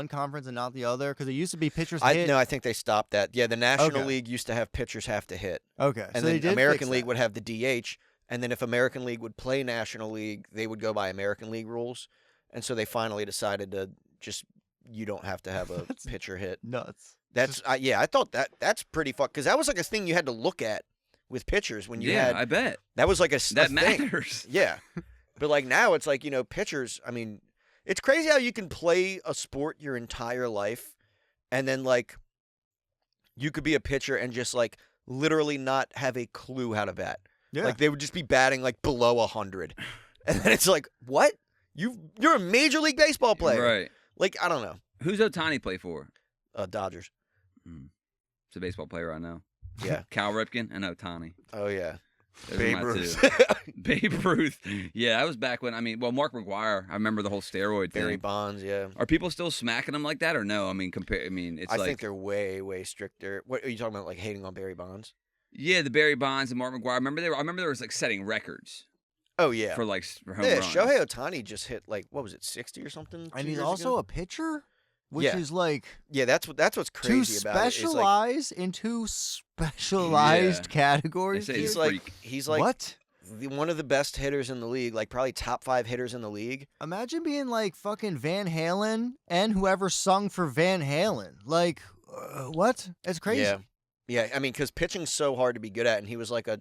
conference and not the other? Because it used to be pitchers hit. No, I think they stopped that. Yeah, the National League used to have pitchers have to hit. Okay, and so then they did American fix League that. would have the DH, and then if American League would play National League, they would go by American League rules. And so they finally decided to just you don't have to have a pitcher hit. Nuts. That's I thought that's pretty fucked because that was like a thing you had to look at with pitchers when you had. I bet that was like a that thing. matters. Yeah, but like now it's like pitchers. I mean, it's crazy how you can play a sport your entire life, and then like you could be a pitcher and just like literally not have a clue how to bat. Yeah. Like they would just be batting like below 100, and then it's like what you're a Major League Baseball player, Right? Like I don't know. Who's Ohtani play for? Dodgers. It's a baseball player I know. Yeah. Cal Ripken and Ohtani. Oh yeah. Those are Babe my Ruth. two. Babe Ruth. Yeah, that was back when. I mean, Mark McGwire. I remember the whole steroid Barry thing. Bonds. Yeah. Are people still smacking him like that or no? I mean, it's I like think they're way stricter. What are you talking about? Like hating on Barry Bonds? yeah, the Barry Bonds and Mark McGwire. I remember there was like setting records Oh yeah. for like home Yeah. runs. Shohei Ohtani just hit like what was it 60 or something? And 2 he's years also ago? a pitcher, which Yeah. is like Yeah, that's what's to crazy about it. It's like, specialize in two specialized They categories. say dude. he's he's like what? one of the best hitters in the league, like probably top 5 hitters in the league. Imagine being like fucking Van Halen and whoever sung for Van Halen. Like, what? It's crazy. Yeah. Yeah, I mean, because pitching's so hard to be good at, and he was like a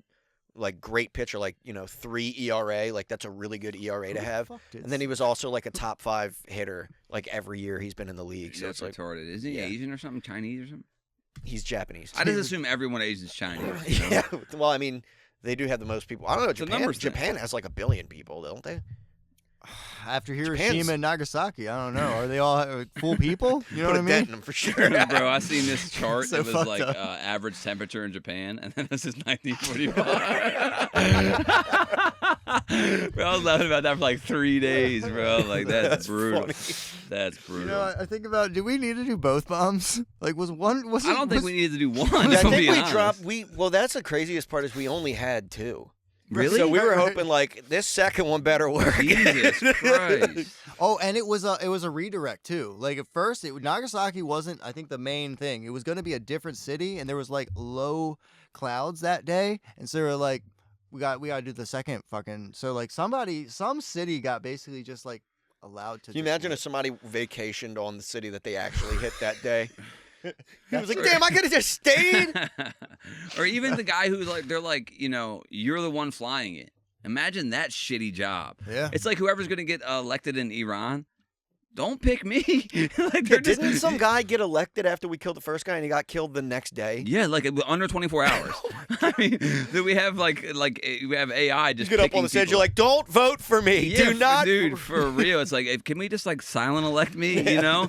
great pitcher, like 3 ERA, like that's a really good ERA to have. And then he was also like a top 5 hitter, like every year he's been in the league. So That's it's like retarded. Isn't he yeah. Asian or something? Chinese or something? he's Japanese. I just assume everyone Asian's Chinese. You know? Yeah, well, I mean, they do have the most people. I don't know. It's a numbers thing. Japan has like 1 billion people, don't they? After Hiroshima Japan's- and Nagasaki, I don't know. Are they all full people? You know Put what a I mean? dent in them for sure. Bro, I seen this chart. So it was fucked like up. average temperature in Japan, and then this is 1945. Bro, I was laughing about that for like 3 days, bro. Like that's brutal. funny. That's brutal. You know, I think about, do we need to do both bombs? Like, was one? Was I it- don't think was- we needed to do one. Yeah, if I I'm think being we honest. dropped. Well, that's the craziest part is we only had 2. Really? So we were hoping like this second one better work. Jesus Christ. Oh, and it was a redirect too. Like at first, Nagasaki wasn't, I think, the main thing. It was going to be a different city, and there was like low clouds that day, and so they were like, we got to do the second fucking. So like some city got basically just like allowed to. Can you just imagine leave. if somebody vacationed on the city that they actually hit that day? He was like, "Damn, I could have just stayed." Or even the guy who's like, they're like, you're the one flying it. Imagine that shitty job. Yeah. It's like whoever's going to get elected in Iran. don't pick me. Like Yeah, didn't some guy get elected after we killed the first guy and he got killed the next day? Yeah, like under 24 hours. I mean, that we have like we have AI just You get up on picking the stage, people. you're like, don't vote for me. Yeah, Do not. dude, for real. It's like, can we just like silent elect me? You know,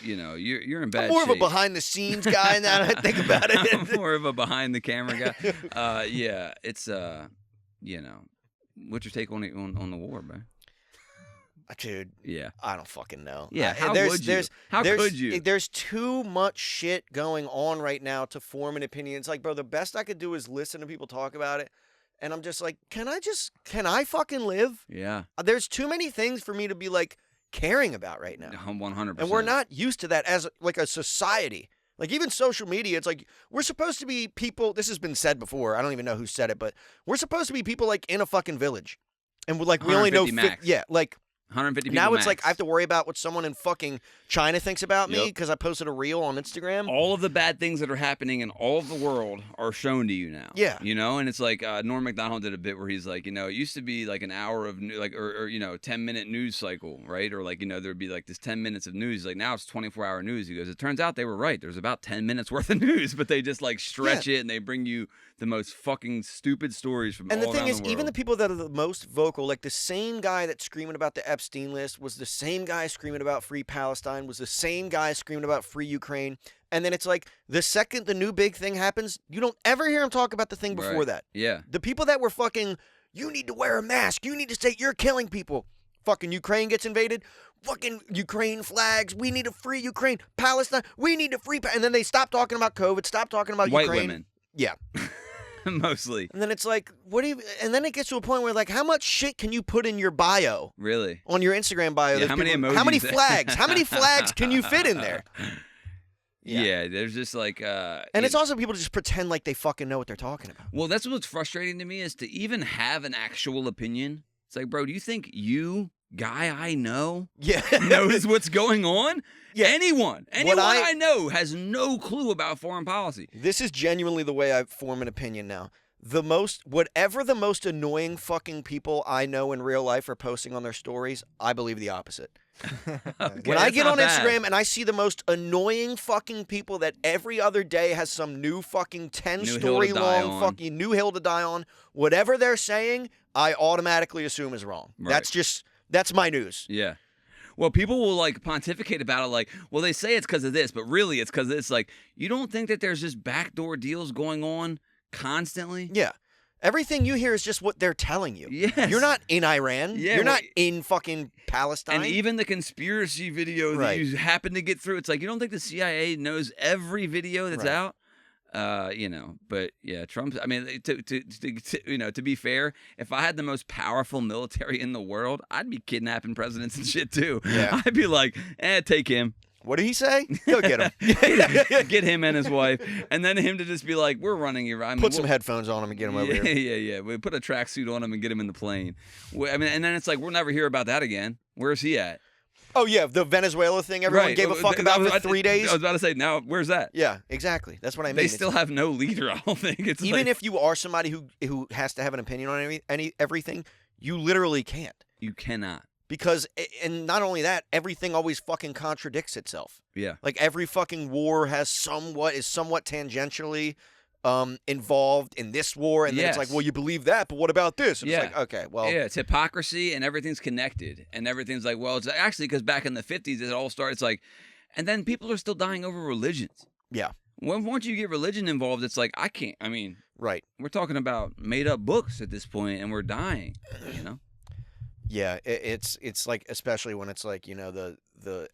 you're in bad I'm more shape. of a behind the scenes guy now that I think about it. I'm more of a behind the camera guy. Yeah, it's what's your take on the war, man? Dude, Yeah. I don't fucking know. Yeah, how there's, would you? there's, How there's, could you? There's too much shit going on right now to form an opinion. It's like, bro, the best I could do is listen to people talk about it. And I'm just like, can I fucking live? Yeah. There's too many things for me to be like caring about right now. 100%. And we're not used to that as like a society. Like even social media, it's like we're supposed to be people. This has been said before. I don't even know who said it, but we're supposed to be people like in a fucking village. And we're like, we only know, 150 max. yeah, like 150 people now it's like max. I have to worry about what someone in fucking China thinks about me Yep. because I posted a reel on Instagram. All of the bad things that are happening in all of the world are shown to you now. Yeah. You know, and it's like Norm Macdonald did a bit where he's like, it used to be like an hour of like or 10-minute news cycle, right? Or like, there'd be like this 10 minutes of news. Like now it's 24-hour news. He goes, it turns out they were right. There's about 10 minutes worth of news, but they just like stretch it and they bring you the most fucking stupid stories from And all the thing around is, the world. even the people that are the most vocal, like the same guy that's screaming about the Epstein list was the same guy screaming about free Palestine, was the same guy screaming about free Ukraine. And then it's like the second the new big thing happens, you don't ever hear him talk about the thing before Right. that. Yeah. The people that were fucking, you need to wear a mask, you need to say you're killing people. Fucking Ukraine gets invaded. Fucking Ukraine flags. We need to free Ukraine. Palestine. We need to free. And then they stop talking about COVID. Stop talking about White Ukraine. women. Yeah. Mostly. And then it's like, what do you? And then it gets to a point where like, how much shit can you put in your bio? Really? On your Instagram bio? Yeah, There's how many people- How many emojis? flags? How many flags can you fit in there? Yeah, there's just like And it's also people just pretend like they fucking know what they're talking about. well, that's what's frustrating to me is to even have an actual opinion. It's like, bro, do you think you, guy I know, Yeah. knows what's going on? Yeah. Anyone What I know has no clue about foreign policy. This is genuinely the way I form an opinion now. Whatever the most annoying fucking people I know in real life are posting on their stories, I believe the opposite. Okay, When I that's get not on bad. Instagram and I see the most annoying fucking people that every other day has some new fucking 10-story hill to die long on. fucking new hill to die on, whatever they're saying, I automatically assume is wrong. Right. That's my news. Yeah. Well, people will like pontificate about it like, well, they say it's because of this, but really it's because it's like, you don't think that there's just backdoor deals going on constantly? Yeah. Everything you hear is just what they're telling you. Yes. You're not in Iran. Yeah, You're well, not in fucking Palestine. And even the conspiracy video that Right. you happen to get through, it's like, you don't think the CIA knows every video that's Right. out? But yeah, Trump's, I mean, to be fair, if I had the most powerful military in the world, I'd be kidnapping presidents and shit too. Yeah. I'd be like, take him. What did he say? Go get him. Get him and his wife. And then him to just be like, we're running you. I mean, Put some headphones on him and get him over here. Yeah. We put a tracksuit on him and get him in the plane. I mean, and then it's like, we'll never hear about that again. Where's he at? Oh, yeah, the Venezuela thing everyone gave a fuck about for 3 days. I was about to say, now, where's that? Yeah, exactly. That's what I mean. They still have no leader, I don't think. It's Even like, if you are somebody who has to have an opinion on everything, you literally can't. you cannot. Because, and not only that, everything always fucking contradicts itself. Yeah. Like every fucking war is somewhat tangentially involved in this war, and then it's like, Yes. well, you believe that, but what about this? And Yeah. it's like, okay, well, Yeah, it's hypocrisy and everything's connected. And everything's like, well, it's actually because back in the 50s, it all started. It's like, and then people are still dying over religions. yeah, Once you get religion involved, it's like, right. we're talking about made up books at this point and we're dying, Yeah, it's like, especially when it's like, the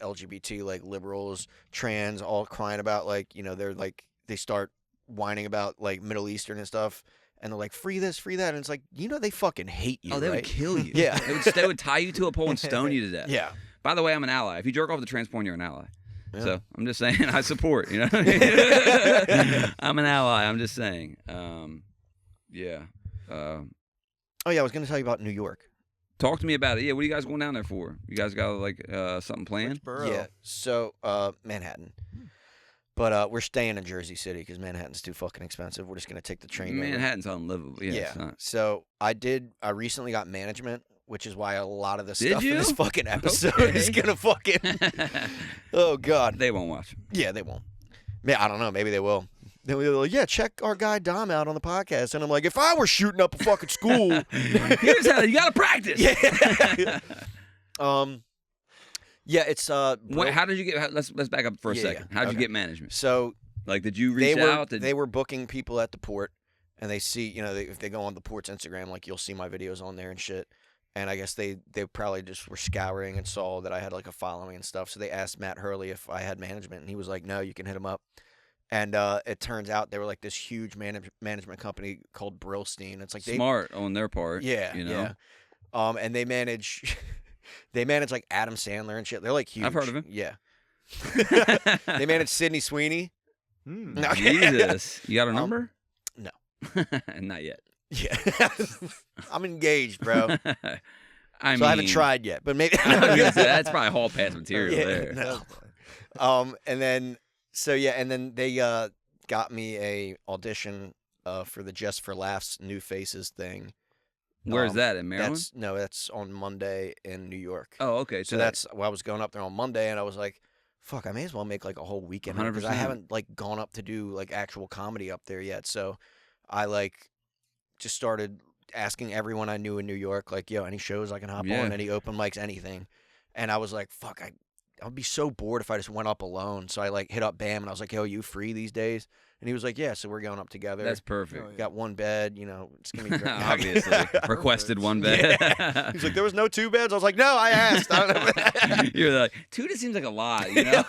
LGBT, like liberals, trans, all crying about like, they're like, they start whining about like Middle Eastern and stuff, and they're like, free this, free that, and it's like, they fucking hate you. Oh, they right? would kill you. Yeah. They would tie you to a pole and stone you to death. Yeah. By the way, I'm an ally. If you jerk off the trans porn, you're an ally. Yeah. So I'm just saying, I support. I'm an ally. I'm just saying. Yeah. Oh yeah, I was gonna tell you about New York. Talk to me about it. Yeah, what are you guys going down there for? You guys got like something planned? Which borough? Yeah. So Manhattan. But we're staying in Jersey City because Manhattan's too fucking expensive. We're just gonna take the train. over. Manhattan's unlivable. Yeah. Yeah. It's not. So I recently got management which is why a lot of the Did stuff in you? this fucking episode Okay. is gonna fucking. Oh God. They won't watch. Yeah, they won't. I don't know. Maybe they will. Then they're like, yeah, check our guy Dom out on the podcast. And I'm like, if I were shooting up a fucking school. Here's how you gotta practice. Yeah. Yeah, it's Wait, how did you get? Let's back up for a Yeah, second. yeah. How'd you Okay. get management? so Like, did you reach out? they were booking people at the port, and they see, if they go on the port's Instagram, like you'll see my videos on there and shit. And I guess they probably just were scouring and saw that I had like a following and stuff. So they asked Matt Hurley if I had management, and he was like, "No, you can hit him up." And it turns out they were like this huge management company called Brillstein. It's like smart on their part. yeah, you know. yeah. And they manage like Adam Sandler and shit. They're like huge. I've heard of him. Yeah. They manage Sydney Sweeney. Hmm. No. Jesus, you got a number? no. Not yet. Yeah. I'm engaged, bro. I I haven't tried yet, but maybe. I was gonna say, that's probably hall pass material Yeah, there. no. And then they got me a audition for the Just for Laughs New Faces thing. Where's that, in Maryland? That's on Monday in New York. Oh, okay. So that's I was going up there on Monday, and I was like, fuck, I may as well make like a whole weekend because I 100%. haven't like gone up to do like actual comedy up there yet. So I like just started asking everyone I knew in New York, like, yo, any shows I can hop Yeah. on, any open mics, anything. And I was like, fuck, I would be so bored if I just went up alone. So I like hit up Bam and I was like, yo, you free these days? And he was like, yeah, so we're going up together. That's perfect. Got one bed, it's gonna be great. Obviously, requested one bed. Yeah. He's like, there was no 2 beds. I was like, no, I asked. I don't know. You're like, 2 just seems like a lot, you know?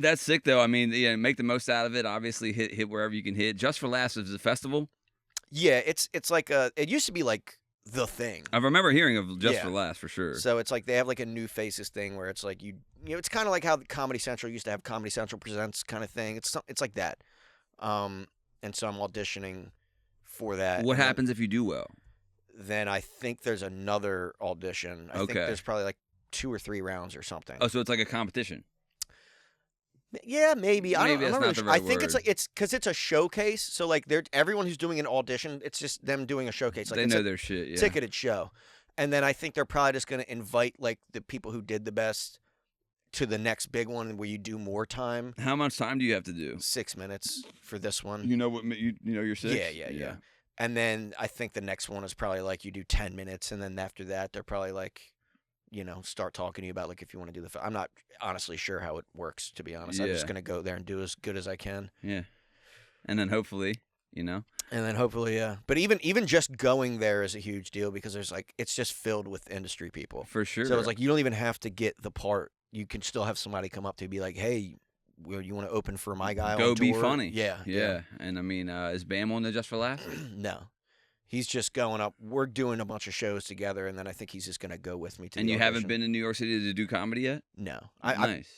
That's sick though. I mean, yeah, make the most out of it. Obviously, hit wherever you can hit. Just for Laughs is a festival. Yeah, it's like it used to be like the thing. I remember hearing of Just Yeah. for Laughs for sure. So it's like they have like a New Faces thing where it's like it's kind of like how the Comedy Central used to have Comedy Central Presents kind of thing. It's like that. And so I'm auditioning for that. What and happens if you do well? Then I think there's another audition. I think Okay. there's probably like 2 or 3 rounds or something. Oh, so it's like a competition. Yeah, maybe. I Maybe don't, that's I'm not not the really right sure. I think it's word. like it's because it's a showcase. So like everyone who's doing an audition, it's just them doing a showcase. Like They it's know a their shit. Yeah. ticketed show, and then I think they're probably just going to invite like the people who did the best to the next big one where you do more time. How much time do you have to do? 6 minutes for this one. You know what? You know your 6. Yeah. And then I think the next one is probably like you do 10 minutes, and then after that they're probably like, start talking to you about like if you want to do the. I'm not honestly sure how it works, to be honest. I'm just Yeah. gonna go there and do as good as I can, Yeah. And then hopefully, and then hopefully, yeah. But even just going there is a huge deal because there's like it's just filled with industry people. for sure. So it's like you don't even have to get the part. You can still have somebody come up to you and be like, hey, you want to open for my guy? Go on be tour? funny. Yeah. And I mean, is Bam on the Just for Laughs? No. He's just going up. We're doing a bunch of shows together, and then I think he's just going to go with me to And the you haven't audition. been in New York City to do comedy yet? No. Nice.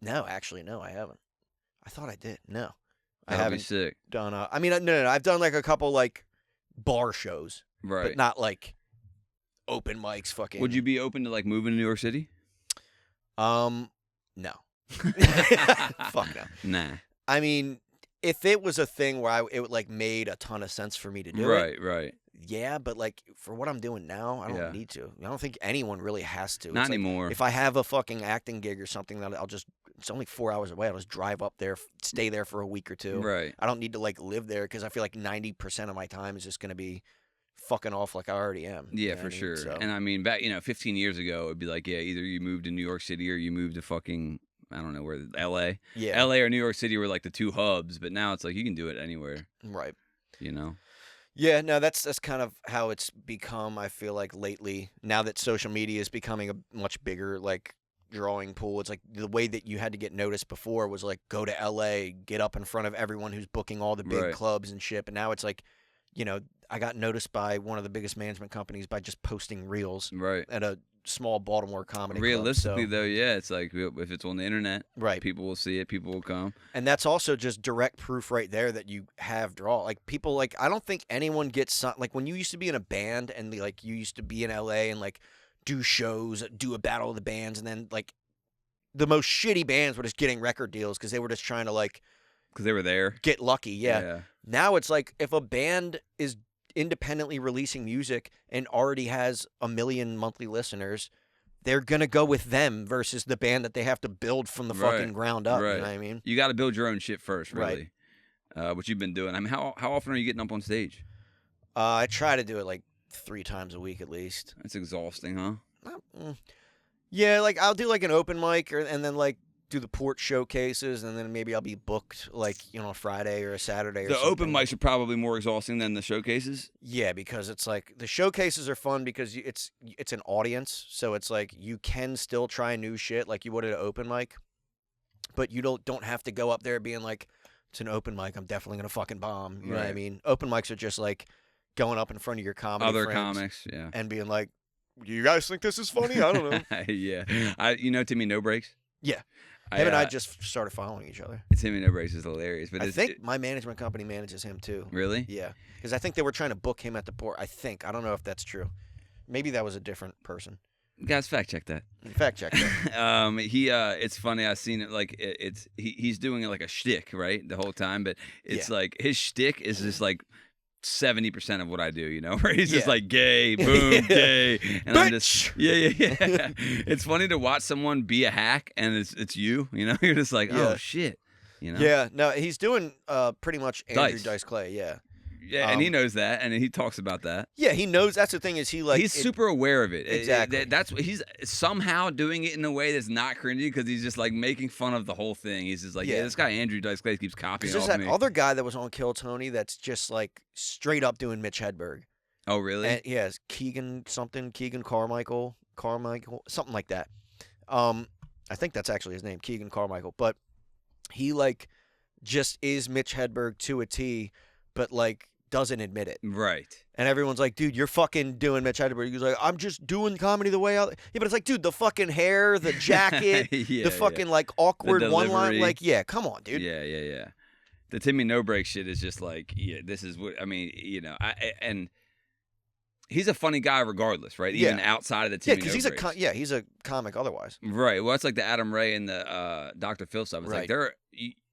No, actually, no, I haven't. I thought I did. No. I That'll be haven't sick. done no. I've done like a couple like bar shows, Right. but not like open mics fucking. Would you be open to like moving to New York City? No. Fuck no. Nah. I mean, if it was a thing where it like made a ton of sense for me to do it, Right. yeah, but like for what I'm doing now, I don't Yeah. need to. I don't think anyone really has to. Not It's like, anymore. if I have a fucking acting gig or something, that it's only 4 hours away. I'll just drive up there, stay there for a week or two. Right. I don't need to like live there because I feel like 90% of my time is just going to be fucking off like I already am. You Yeah, know for what I mean? sure. So, And I mean, back 15 years ago, it'd be like, yeah, either you moved to New York City or you moved to fucking, I don't know where, L.A. yeah, L.A. or New York City were like the 2 hubs, but now it's like you can do it anywhere. right. Yeah, no, that's kind of how it's become. I feel like lately, now that social media is becoming a much bigger like drawing pool. It's like the way that you had to get noticed before was like go to LA, get up in front of everyone who's booking all the big Right. clubs and shit. But now it's like, I got noticed by one of the biggest management companies by just posting reels Right. at a small Baltimore comedy Realistically, club. So, though, yeah, it's like if it's on the internet, right. people will see it, people will come. And that's also just direct proof right there that you have draw. Like people like I don't think anyone gets like when you used to be in a band and like you used to be in LA and like do shows, do a battle of the bands, and then like the most shitty bands were just getting record deals because they were just trying to like Because they were there. get lucky. Yeah. Now it's like if a band is independently releasing music and already has 1 million monthly listeners, they're going to go with them versus the band that they have to build from the fucking ground up. Right. You know what I mean? You got to build your own shit first, really. What you've been doing. I mean, how often are you getting up on stage? I try to do it like 3 times a week at least. That's exhausting, huh? Yeah, like I'll do like an open mic and then like do the port showcases, and then maybe I'll be booked like, a Friday or a Saturday or The something. open mics are probably more exhausting than the showcases. Yeah, because it's like the showcases are fun because it's an audience, so it's like you can still try new shit like you would at an open mic, but you don't have to go up there being like, it's an open mic, I'm definitely gonna fucking bomb. You know what I mean? Open mics are just like going up in front of your comedy Other friends comics, yeah. and being like, you guys think this is funny? I don't know. Yeah. Timmy No Breaks? Yeah. Him and I just started following each other. Timmy No Breaks is hilarious. But I think my management company manages him too. Really? Yeah. Because I think they were trying to book him at the port. I don't know if that's true. Maybe that was a different person. Guys, fact check that. Fact check that. It's funny. I've seen it. Like he's doing it like a shtick, right, the whole time. But it's like his shtick is just like 70% of what I do, where he's just like gay, boom, gay, and I'm just yeah. It's funny to watch someone be a hack, and it's you, you're just like, oh shit, Yeah, no, he's doing pretty much Andrew Dice. Dice Clay, yeah. Yeah, and he knows that, and he talks about that. Yeah, he knows. That's the thing is he's super aware of it. Exactly. That's what he's somehow doing it in a way that's not cringy because he's just like making fun of the whole thing. He's just like, yeah, this guy Andrew Dice Clay keeps copying There's off that me. other guy that was on Kill Tony that's just like straight up doing Mitch Hedberg. Oh, really? And, yeah, it's Keegan Carmichael, something like that. I think that's actually his name, Keegan Carmichael. But he like just is Mitch Hedberg to a T, but like doesn't admit it. Right. And everyone's like, dude, you're fucking doing Mitch Hedberg. He's like, I'm just doing comedy the way I... Yeah, but it's like, dude, the fucking hair, the jacket, the fucking like awkward one line. Like, yeah, come on, dude. Yeah. The Timmy No Break shit is just like, yeah, this is what, I mean, and he's a funny guy regardless, right? Even outside of the Timmy because No Breaks. he's a comic otherwise. Right. Well, it's like the Adam Ray and the Dr. Phil stuff. It's like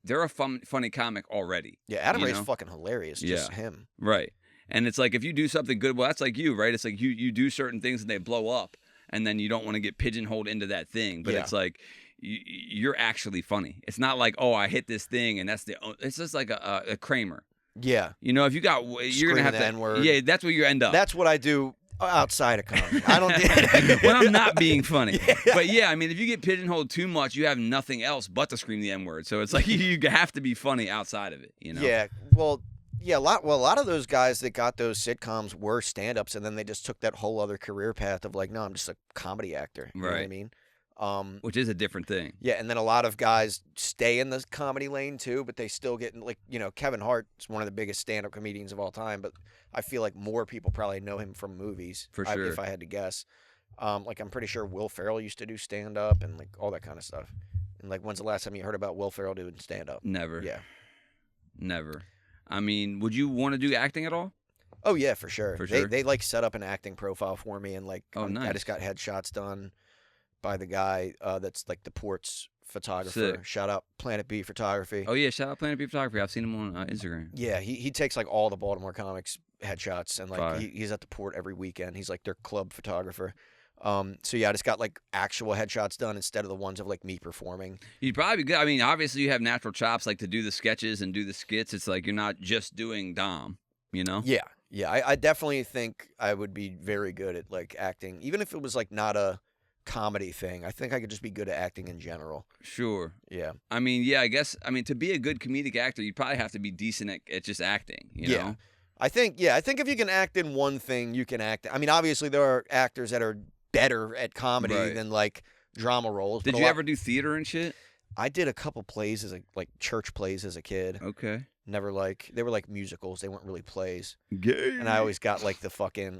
they're a funny comic already. Yeah, Adam Ray's fucking hilarious. Just him. Right. And it's like if you do something good, well, that's like you, right? It's like you do certain things and they blow up, and then you don't want to get pigeonholed into that thing. But it's like you're actually funny. It's not like, oh, I hit this thing and that's it's just like a Kramer. Yeah. If you got, you're going to have to. N-word. Yeah, that's where you end up. That's what I do outside of comedy. I don't when I'm not being funny. But yeah, I mean, if you get pigeonholed too much, you have nothing else but to scream the N-word. So it's like you have to be funny outside of it, Yeah. Well, yeah, a lot of those guys that got those sitcoms were stand-ups, and then they just took that whole other career path of like, no, I'm just a comedy actor. You know what I mean? Which is a different thing. Yeah, and then a lot of guys stay in the comedy lane too, but they still get like, Kevin Hart is one of the biggest stand-up comedians of all time, but I feel like more people probably know him from movies. For sure. If I had to guess. Like I'm pretty sure Will Ferrell used to do stand-up and like all that kind of stuff. And like, when's the last time you heard about Will Ferrell doing stand-up? Never. Yeah. Never. I mean, would you want to do acting at all? Oh yeah, for sure. For sure. They like set up an acting profile for me, and like, nice. I just got headshots done by the guy that's like the ports photographer. Sick. Shout out Planet B Photography. Oh yeah, shout out Planet B Photography. I've seen him on Instagram. Yeah, he takes like all the Baltimore comics headshots, and like Fire. he's at the port every weekend. He's like their club photographer. So yeah, I just got like actual headshots done instead of the ones of like me performing. You'd probably be good. I mean, obviously you have natural chops like to do the sketches and do the skits. It's like you're not just doing Dom, Yeah. I definitely think I would be very good at like acting, even if it was like not a comedy thing. I think I could just be good at acting in general. Sure. Yeah. I mean, yeah, I guess. I mean, to be a good comedic actor, you probably have to be decent at just acting. You know? I think if you can act in one thing, you can act. I mean, obviously there are actors that are better at comedy than like drama roles. Did you ever do theater and shit? I did a couple plays as like church plays as a kid. Okay. Never they were like musicals. They weren't really plays. Gay. And I always got like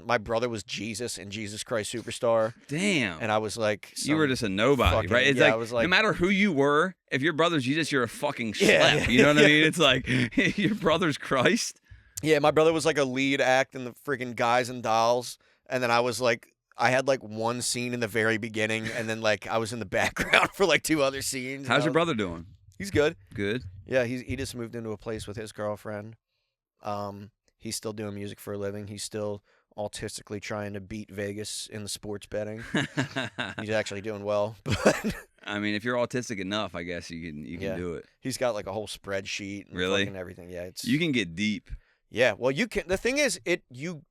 my brother was Jesus and Jesus Christ Superstar. Damn. And I was like, you were just a nobody, right? It's I was like, no matter who you were, if your brother's Jesus, you're a fucking schlep. You know what I mean? It's like your brother's Christ. Yeah, my brother was like a lead act in the freaking Guys and Dolls, and then I had like one scene in the very beginning, and then like I was in the background for like 2 other scenes. How's your brother doing? He's good. Good. Yeah, he just moved into a place with his girlfriend. He's still doing music for a living. He's still autistically trying to beat Vegas in the sports betting. He's actually doing well, but I mean, if you're autistic enough, I guess you can Yeah. do it. he's got like a whole spreadsheet and Really? fucking everything. Yeah, it's You can get deep. yeah. Well, you can. The thing is,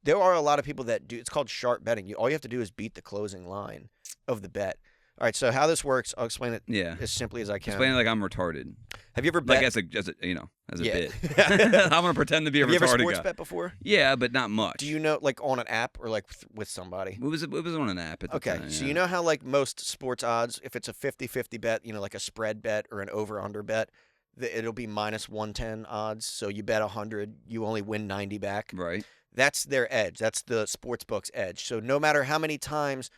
there are a lot of people that do. It's called sharp betting. All you have to do is beat the closing line of the bet. All right. So how this works, I'll explain it Yeah. as simply as I can. Explain it like I'm retarded. Have you ever Like bet? as a as a Yeah. bit. I'm gonna pretend to be a Have you ever retarded sports guy. bet before? Yeah, but not much. Do you know, like on an app or like with somebody? It was on an app at the Okay, time. so yeah. you know how like most sports odds, if it's a 50-50 bet, like a spread bet or an over-under bet, it'll be minus 110 odds. So you bet 100, you only win 90 back. Right. That's their edge. That's the sports book's edge. So no matter how many times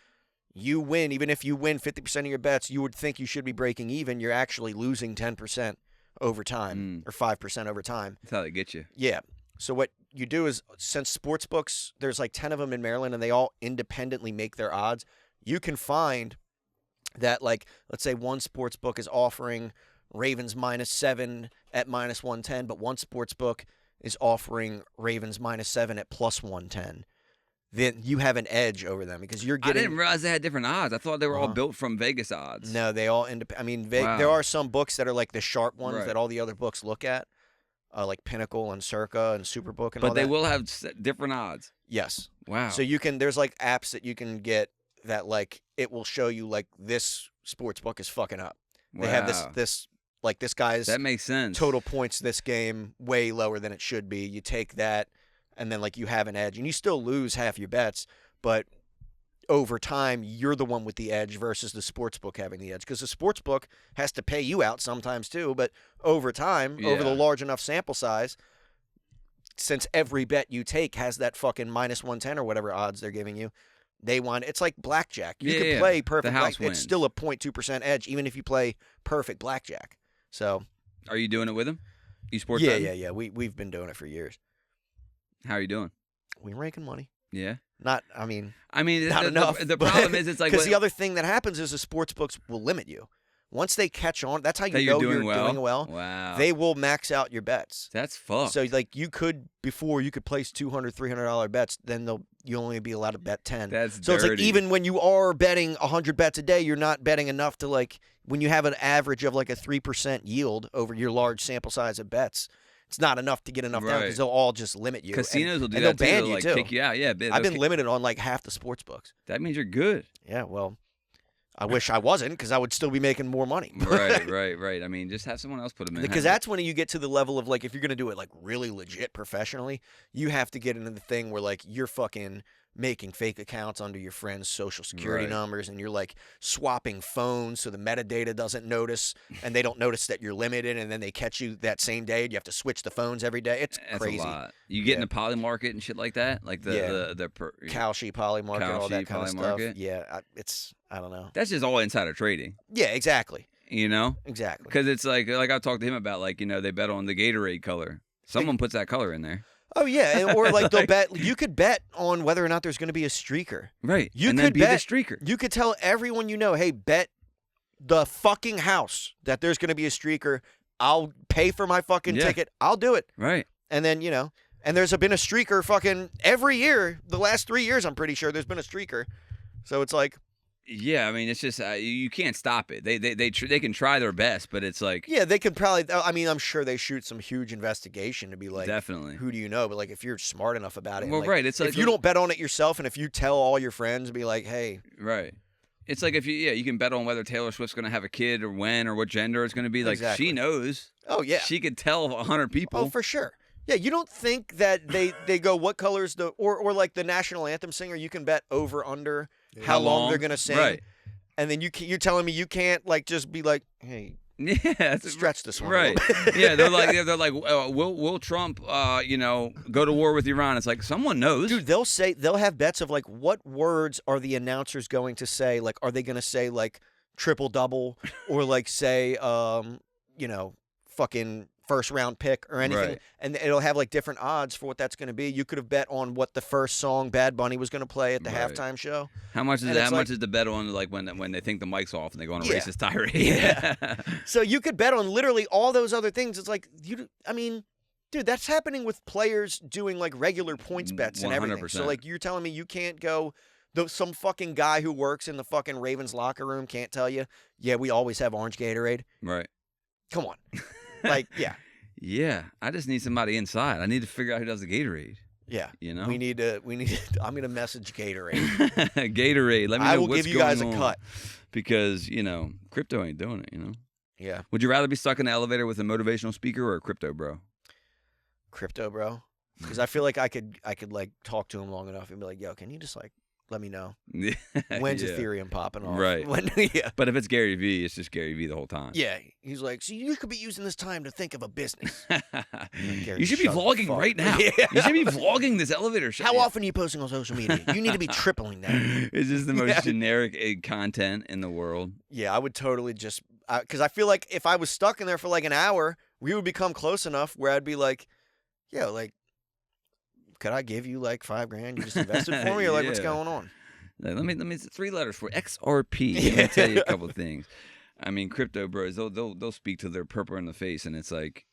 you win, even if you win 50% of your bets, you would think you should be breaking even. You're actually losing 10% over time or 5% over time. That's how they get you. Yeah. So what you do is, since sports books, there's like 10 of them in Maryland, and they all independently make their odds. You can find that, like, let's say one sports book is offering Ravens -7 at -110, but one sports book is offering Ravens -7 at +110. Then you have an edge over them because you're I getting. didn't realize they had different odds. I thought they were all Uh-huh. built from Vegas odds. No, they all. I mean, Wow. there are some books that are like the sharp ones Right. that all the other books look at, like Pinnacle and Circa and Superbook and all But they that. will have different odds. Yes. Wow. So there's like apps that you can get that like it will show you like this sports book is fucking up. They have Wow. this like this guy's That makes sense. total points this game way lower than it should be. You take that and then like you have an edge and you still lose half your bets, but over time you're the one with the edge versus the sports book having the edge because the sports book has to pay you out sometimes too, but over time, over the Yeah. large enough sample size, since every bet you take has that fucking -110 or whatever odds they're giving you, they want it's like blackjack. You can Yeah, play the perfect house blackjack. It's wins. still a 0.2% edge even if you play perfect blackjack. So Are you doing it with him? You sports yeah, betting? yeah, yeah. We've been doing it for years. How are you doing? We're making money. Yeah. Not I mean Not enough. The problem is it's like because what- the other thing that happens is the sports books will limit you. Once they catch on, that's how you that know you're doing well. well. Wow. They will max out your bets. That's fucked. So like you could place $200, $300 bets, then you only be allowed to bet 10. That's so it's like dirty. even when you are betting 100 bets a day, you're not betting enough to like when you have an average of like a 3% yield over your large sample size of bets. It's not enough to get enough down Right. because they'll all just limit you. Casinos will do and that they'll too. ban They'll you like too. kick you out. Yeah, I've been limited on like half the sports books. That means you're good. Yeah, well, I wish I wasn't because I would still be making more money. right. I mean, just have someone else put them in. Because that's when you get to the level of like if you're gonna do it like really legit professionally, you have to get into the thing where like you're fucking making fake accounts under your friends' social security Right. numbers and you're like swapping phones so the metadata doesn't notice and they don't notice that you're limited and then they catch you that same day and you have to switch the phones every day. It's That's crazy. a lot. You get in the poly market and shit like that, like the Kalshi, poly market, all that Kalshi, kind of stuff. poly-market. Yeah, I don't know. That's just all insider trading. Yeah, exactly. You know, Exactly. because it's like I've talked to him about like they bet on the Gatorade color. Someone puts that color in there. Oh yeah, or like they'll bet. You could bet on whether or not there's going to be a streaker. Right. You and could then be bet the streaker. You could tell everyone you know, hey, bet the fucking house that there's going to be a streaker. I'll pay for my fucking Yeah. ticket. I'll do it. Right. And then and there's been a streaker fucking every year. The last 3 years, I'm pretty sure there's been a streaker. So it's like, Yeah, I mean, it's just you can't stop it. They can try their best, but it's like yeah, they could probably. I mean, I'm sure they shoot some huge investigation to be like, definitely. who do you know? But like, if you're smart enough about it, Well, like, right, it's if like- you don't bet on it yourself, and if you tell all your friends, be like, hey, Right. It's like if you can bet on whether Taylor Swift's going to have a kid or when or what gender it's going to be. Like Exactly. she knows. oh yeah, She could tell 100 people. oh for sure. Yeah, you don't think that they go what colors or like the national anthem singer? You can bet over under how long they're gonna sing, Right. and then you're telling me you can't like just be like, hey, Yeah, it's- stretch this one, a right? little bit. Yeah, they're like, will Trump, go to war with Iran? It's like someone knows. Dude, they'll have bets of like what words are the announcers going to say? Like, are they going to say like triple double or like say fucking first round pick or anything? Right. And it'll have like different odds for what that's going to be. You could have bet on what the first song Bad Bunny was going to play at the Right. halftime show. How much is And that? it's How much like- is the bet on like when they think the mic's off and they go on a Yeah. racist tirade? Yeah. So you could bet on literally all those other things. It's like dude, Dude, that's happening with players doing like regular points bets and everything. So 100%. like you're telling me you can't go. Some fucking guy who works in the fucking Ravens locker room can't tell you. Yeah, we always have orange Gatorade. Right. Come on. Like, yeah. Yeah. I just need somebody inside. I need to figure out who does the Gatorade. Yeah. You know? We need to I'm gonna message Gatorade. Gatorade. Let me know I will what's give you guys a going on. cut. Because, crypto ain't doing it, Yeah. Would you rather be stuck in the elevator with a motivational speaker or a crypto bro? Crypto, bro. Because I feel like I could like talk to him long enough and be like, yo, can you just like let me know when's Yeah. Ethereum popping off? Right. When, yeah. But if it's Gary Vee, it's just Gary Vee the whole time. Yeah. He's like, so you could be using this time to think of a business. Gary, You should be shut the vlogging fuck right now. up. Yeah. You should be vlogging this elevator shot. How often are you posting on social media? You need to be tripling that. It's just the most Yeah. generic content in the world. Yeah, I would totally just because I feel like if I was stuck in there for like an hour, we would become close enough where I'd be like, yeah, like, could I give you like $5,000? You just invested for me, or like, what's Yeah. going on? Like, let me 3 letters for XRP. Let me tell you a couple of things. I mean, crypto bros, they'll speak to their purple in the face, and it's like,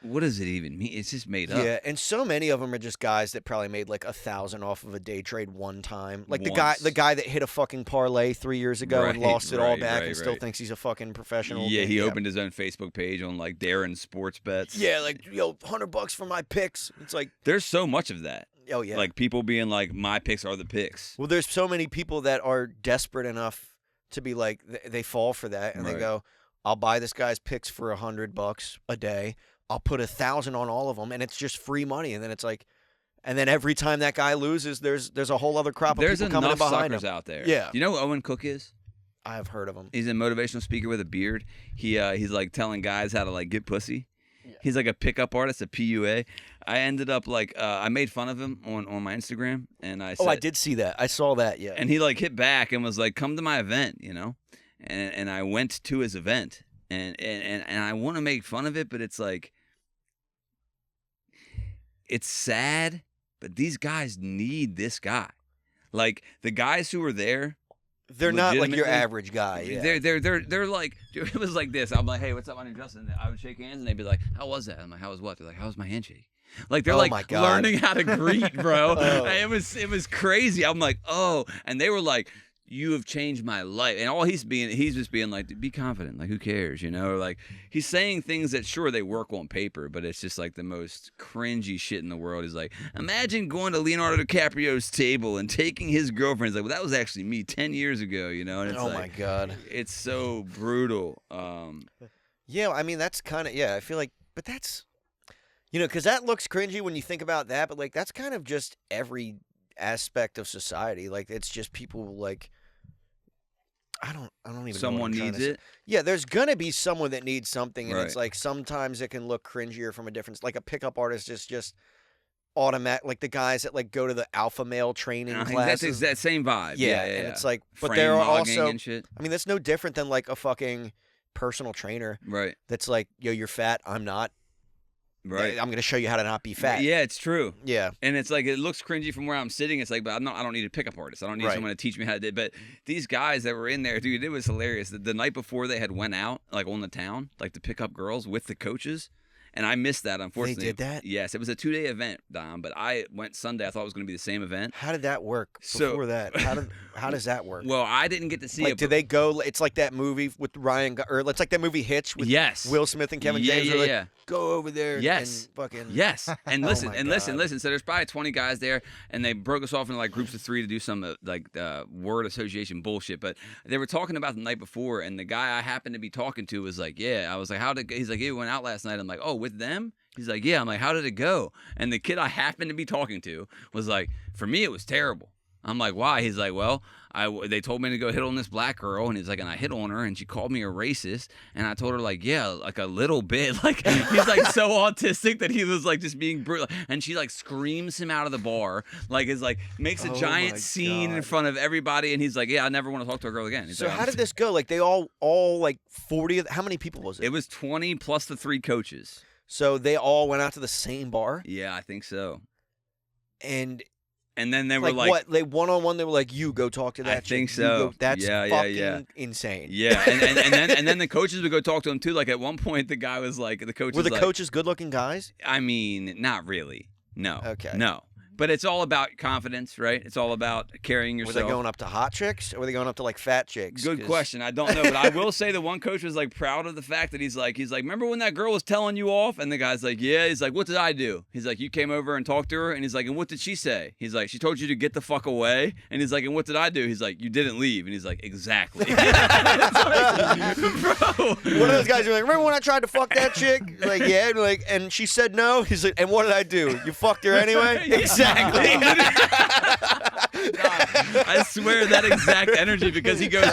what does it even mean? It's just made up. Yeah, and so many of them are just guys that probably made like 1,000 off of a day trade one time. Like the Once. guy that hit a fucking parlay 3 years ago and Right, lost it all right, back right, and still right. thinks he's a fucking professional. Yeah, he opened his own Facebook page on like Darren Sports Bets. Yeah, like yo, $100 for my picks. It's like, There's so much of that. oh yeah. Like people being like, my picks are the picks. Well, there's so many people that are desperate enough to be like they fall for that and they Right. go, "I'll buy this guy's picks for $100 a day. I'll put 1,000 on all of them, and it's just free money." And then it's like, and then every time that guy loses, there's a whole other crop of There's people coming in enough behind suckers him. out there. Yeah. Do you know who Owen Cook is? I've heard of him. He's a motivational speaker with a beard. He's like telling guys how to like get pussy. He's like a pickup artist, a PUA. I ended up like I made fun of him on my Instagram, and I said, Oh, I did see that. I saw that. Yeah. and he like hit back and was like, "Come to my event," and I went to his event, and I want to make fun of it, but it's like, it's sad, but these guys need this guy. Like the guys who are there, They're not like your legitimately, average guy. Yeah. They're like, it was like this. I'm like, "Hey, what's up, my name's Justin?" I would shake hands and they'd be like, "How was that?" I'm like, "How was what?" They're like, "How was my handshake?" Like they're Oh like my God. learning how to greet, bro. Oh. It was crazy. I'm like, "Oh," and they were like, "You have changed my life." And all he's just being like, "Be confident. Like, who cares?" Or like he's saying things that sure they work on paper, but it's just like the most cringy shit in the world. He's like, "Imagine going to Leonardo DiCaprio's table and taking his girlfriend." He's like, "Well, that was actually me 10 years ago," And it's Oh like, my God. it's so brutal. Yeah, I mean that's kind of I feel like, but that's, because that looks cringy when you think about that, but like that's kind of just every aspect of society. Like it's just people like, I don't even. know Someone what I'm trying needs to say. it. Yeah, there's gonna be someone that needs something, and it's Right. like sometimes it can look cringier from a different. Like a pickup artist is just automatic. Like the guys that like go to the alpha male training I think classes. that's that same vibe. Yeah, Yeah, and yeah. it's like, but Frame there are mogging also. and shit. I mean, that's no different than like a fucking personal trainer Right, that's like, yo, you're fat, I'm not. right. I'm gonna show you how to not be fat. Yeah, it's true. Yeah. And it's like, it looks cringy from where I'm sitting. It's like, but I don't need a pickup artist. I don't need Right. someone to teach me how to do it. But these guys that were in there, dude, it was hilarious. The night before they had went out, like on the town, like to pick up girls with the coaches. And I missed that, unfortunately. did that? Yes, it was a 2-day event, Dom. But I went Sunday. I thought it was going to be the same event. How did that work So- before that? How does that work? Well, I didn't get to see Like, it. do they go? It's like that movie with or it's like that movie Hitch with Yes. Will Smith and Kevin Yeah, James. yeah, where, like, yeah. Go over there. Yes. And fucking. Yes, and Oh listen, my and God. listen. So there's probably 20 guys there, and they broke us off into like groups of 3 to do some word association bullshit. But they were talking about the night before, and the guy I happened to be talking to was like, "Yeah." I was like, He's like, "Yeah, we went out last night." I'm like, "Oh, with them?" He's like, "Yeah." I'm like, "How did it go?" And the kid I happened to be talking to was like, "For me, it was terrible." I'm like, "Why?" He's like, "Well, they told me to go hit on this black girl," and he's like, "and I hit on her, and she called me a racist," and I told her like, "Yeah, like a little bit." Like he's like so autistic that he was like just being brutal, and she like screams him out of the bar, like is like makes a Oh giant my scene in God. front of everybody, and he's like, "Yeah, I never want to talk to a girl again." He's So like, how did this go? Like they all like 40. How many people was it? It was 20 plus the 3 coaches. So they all went out to the same bar, Yeah, I think so. and And then they were Like what? They one-on-one. They were like, "You go talk to that." I think chick. You so. go- That's Yeah, fucking insane. Yeah, and then the coaches would go talk to him too. Like at one point, the guy was like, the coach Were was the like, coaches good-looking guys? I mean, not really. No. Okay. No. But it's all about confidence, right? It's all about carrying Were yourself. they going up to hot chicks, or were they going up to like fat chicks? Good 'Cause- question. I don't know, but I will say the one coach was like proud of the fact that he's like, remember when that girl was telling you off? And the guy's like, yeah. He's like, what did I do? He's like, you came over and talked to her, and he's like, and what did she say? He's like, she told you to get the fuck away. And he's like, and what did I do? He's like, you didn't leave. And he's like, exactly. Bro. One of those guys are like, remember when I tried to fuck that chick? Like, yeah, and she said no. He's like, and what did I do? You fucked her anyway? Exactly. I swear that exact energy, because he goes,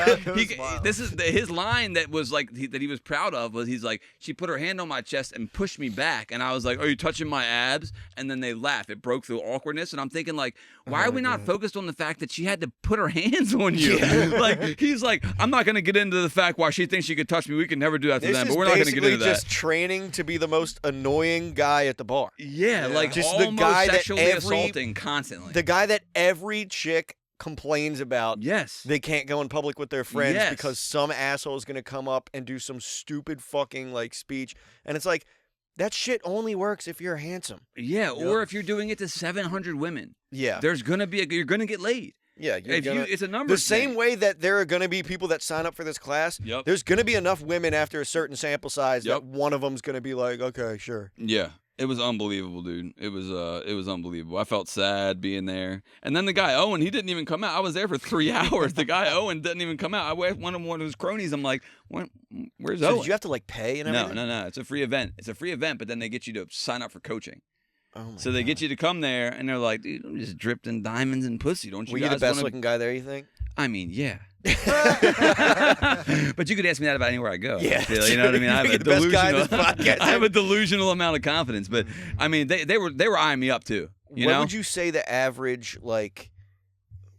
wild. this is his line that was like that he was proud of, was he's like, she put her hand on my chest and pushed me back, and I was like, are you touching my abs? And then they laugh. It broke through awkwardness, and I'm thinking like, why are we not focused on the fact that she had to put her hands on you? Like he's like, I'm not gonna get into the fact why she thinks she could touch me. We can never do that to This them, is but we're not gonna get basically into that. just training to be the most annoying guy at the bar. Yeah, like Just the almost guy that sexually every- assaulting constantly. The guy that every chick complains about. Yes. They can't go in public with their friends Yes. because some asshole is going to come up and do some stupid fucking like speech. And it's like, that shit only works if you're handsome. Yeah, or if you're doing it to 700 women. Yeah. There's gonna be you're gonna get laid. Yeah. You're If gonna, it's a numbers the same thing. way that there are going to be people that sign up for this class, Yep. there's going to be enough women after a certain sample size Yep. that one of them's going to be like, okay, sure. Yeah. It was unbelievable, dude. It was unbelievable. I felt sad being there. And then the guy Owen, he didn't even come out. I was there for 3 hours. The guy Owen didn't even come out. I went one of his cronies. I'm like, where's So Owen? did you have to like pay and everything? No. It's a free event. It's a free event, but then they get you to sign up for coaching. Oh my So they get you to come there, and they're like, dude, I'm just dripped in diamonds and pussy. Don't you Were you guys the best wanna... looking guy there, you think? I mean, yeah. But you could ask me that about anywhere I go. Yeah. You know what I mean? I have You're a the best guy in delusional. this podcast. I have a delusional amount of confidence, but I mean, they were eyeing me up too. You what know? would you say the average, like,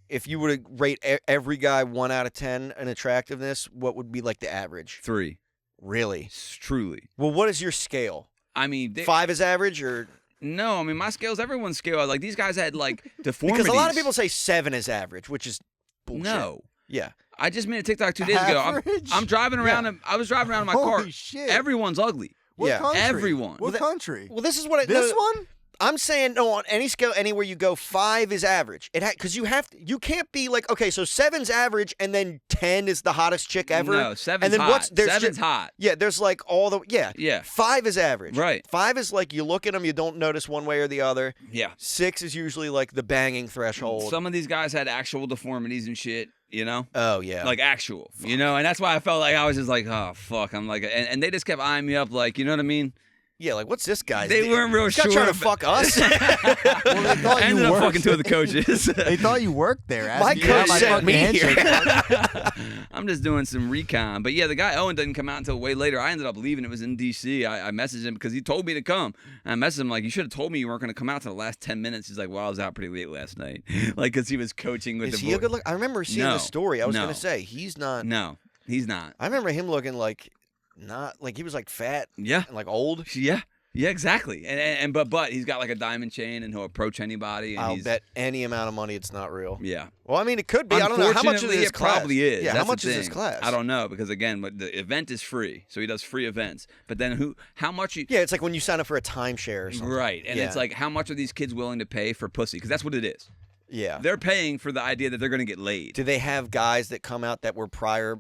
if you were to rate every guy 1 out of 10 in attractiveness, what would be like the average? 3. Really? Truly. Well, what is your scale? I mean, 5 is average, or No, I mean my scale's everyone's scale. Like these guys had like deformities. because a lot of people say 7 is average, which is bullshit. No. Yeah. I just made a TikTok 2 days ago. Average? I'm driving around. I was driving around in my car. Holy shit. Everyone's ugly. What Yeah. country? Everyone. What country? Well, this is what I This no, one? I'm saying no, on any scale, anywhere you go, 5 is average. It because you can't be like, okay, so 7's average, and then 10 is the hottest chick ever. No, 7's and then hot. what's there's 7's ju- hot. Yeah, there's like all the Yeah. 5 is average. Right. 5 is like you look at them, you don't notice one way or the other. Yeah. 6 is usually like the banging threshold. Some of these guys had actual deformities and shit. You know. Oh yeah. Like actual, you know, and that's why I felt like I was just like, oh fuck, I'm like, and they just kept eyeing me up, like, you know what I mean? yeah, like what's this guy? They weren't real This guy sure trying to about- fuck us. Well, they thought I you ended up worked. fucking 2 of the coaches. They thought you worked there. My Ask me how coach my sent fucking me here. handshake. I'm just doing some recon, but yeah, the guy Owen didn't come out until way later. I ended up leaving. It was in D.C. I messaged him because he told me to come. And I messaged him like, you should have told me you weren't going to come out till the last 10 minutes. He's like, well, I was out pretty late last night, like because he was coaching with Is the he a boy. good look? I remember seeing No, the story. I was no. gonna say he's not. No, he's not. I remember him looking like not like he was like fat Yeah, and like old. yeah. Yeah, exactly. And but he's got like a diamond chain and he'll approach anybody. And I'll he's, bet any amount of money it's not real. Yeah. Well, I mean, it could be. I don't know how much is Unfortunately, this it class? probably is. Yeah, That's how the much is this thing. class? I don't know because again, but the event is free, so he does free events. But then how much you? Yeah, it's like when you sign up for a timeshare or something. Right, and it's Yeah. like how much are these kids willing to pay for pussy? Because that's what it is. Yeah. They're paying for the idea that they're going to get laid. Do they have guys that come out that were prior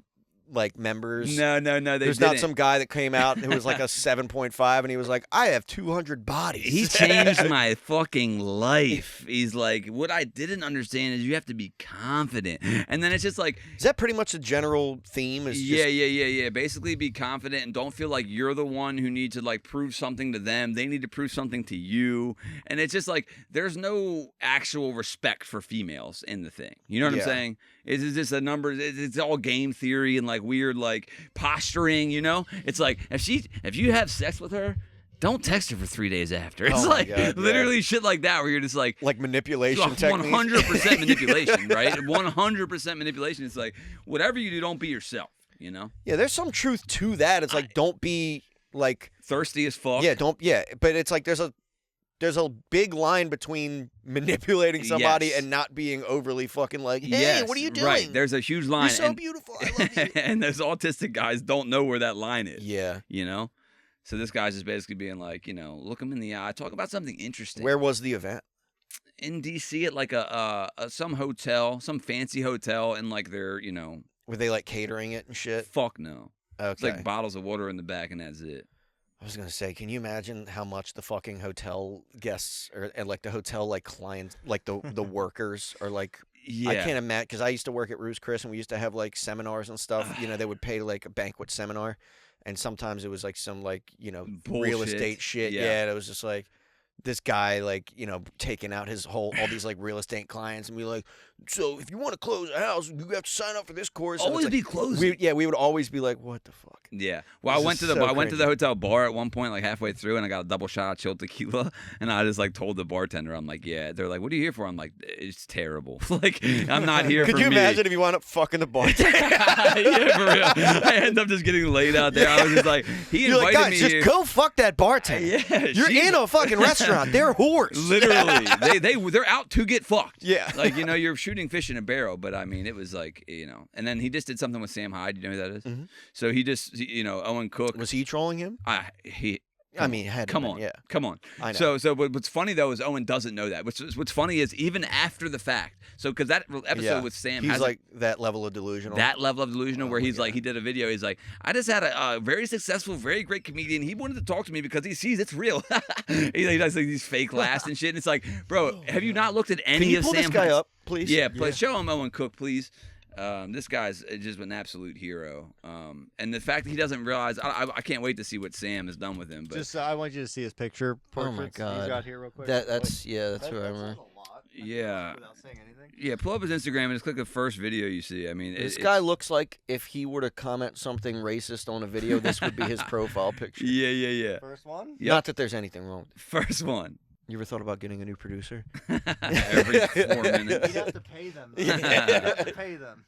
like members? No, they There's didn't. not some guy that came out who was like a 7.5 and he was like, I have 200 bodies. He changed my fucking life. He's like, what I didn't understand is you have to be confident. And then it's just like, Is that pretty much the general theme? Is just, yeah. Basically be confident and don't feel like you're the one who needs to like prove something to them. They need to prove something to you. And it's just like, there's no actual respect for females in the thing. You know what Yeah. I'm saying? It's just a number. It's all game theory and like weird like posturing, you know? It's like, if you have sex with her, don't text her for 3 days after. It's Oh my like God, yeah. literally shit like that where you're just like manipulation techniques. 100% manipulation, right? 100% manipulation. It's like whatever you do, don't be yourself. You know, Yeah, there's some truth to that. It's like don't be like thirsty as fuck. but it's like there's a there's a big line between manipulating somebody Yes. and not being overly fucking like, hey, Yes, what are you doing? Right. There's a huge line. You're so beautiful. I love you. And those autistic guys don't know where that line is. Yeah. You know? So this guy's just basically being like, you know, look him in the eye, talk about something interesting. Where was the event? In DC at like some hotel, some fancy hotel, and like they're, you know, Were they like catering it and shit? fuck no. Okay. It's like bottles of water in the back and that's it. I was gonna say, can you imagine how much the fucking hotel guests or and like the hotel like clients, like the workers are like. Yeah. I can't imagine because I used to work at Ruse Chris and we used to have like seminars and stuff. You know, they would pay like a banquet seminar, and sometimes it was like some like real Bullshit. estate shit. Yeah. Yeah, and it was just like this guy like taking out his all these like real estate clients and be like, so if you want to close a house, you have to sign up for this course. And it's Always like, be closing. we would always be like, what the fuck? Yeah. Well, This I went is to the so I went to the crazy. hotel bar at one point, like halfway through, and I got a double shot of chilled tequila, and I just like told the bartender, I'm like, yeah. They're like, what are you here for? I'm like, it's terrible. Like, I'm not here Could for you me. imagine if you wound up fucking the bartender? Yeah, for real. I end up just getting laid out there. I was just like, he You're invited like, guys, me just here. go fuck that bartender. Yeah, You're in a fucking restaurant. They're whores. Literally, they're out to get fucked. Yeah. Like, you're shooting fish in a barrel, but I mean, it was like, and then he just did something with Sam Hyde. You know who that is? Mm-hmm. So he just, Owen Cook. Was he trolling him? Come on, yeah. come on. I know. So what's funny though is Owen doesn't know that. What's funny is even after the fact. So because that episode Yeah. with Sam He's has like that level of delusional. that level of delusional where my he's like, God. he did a video. He's like, I just had a very successful, very great comedian. He wanted to talk to me because he sees it's real. he does like these fake laughs and shit. And it's like, bro, have you not looked at any Can you of pull Sam this guy Hyde's- up, please? Yeah, show him Owen Cook, please. This guy's just an absolute hero. And the fact that he doesn't realize, I can't wait to see what Sam has done with him. But Just I want you to see his picture. Oh my portraits God. He's got here real quick. That's who I remember. a lot. Yeah. Without saying anything. yeah, pull up his Instagram and just click the first video you see. I mean, This guy looks like if he were to comment something racist on a video, this would be his profile picture. Yeah. First one. Yep. Not that there's anything wrong. First one. You ever thought about getting a new producer? Every 4 minutes. You'd have to pay them. Yeah. You'd have to pay them.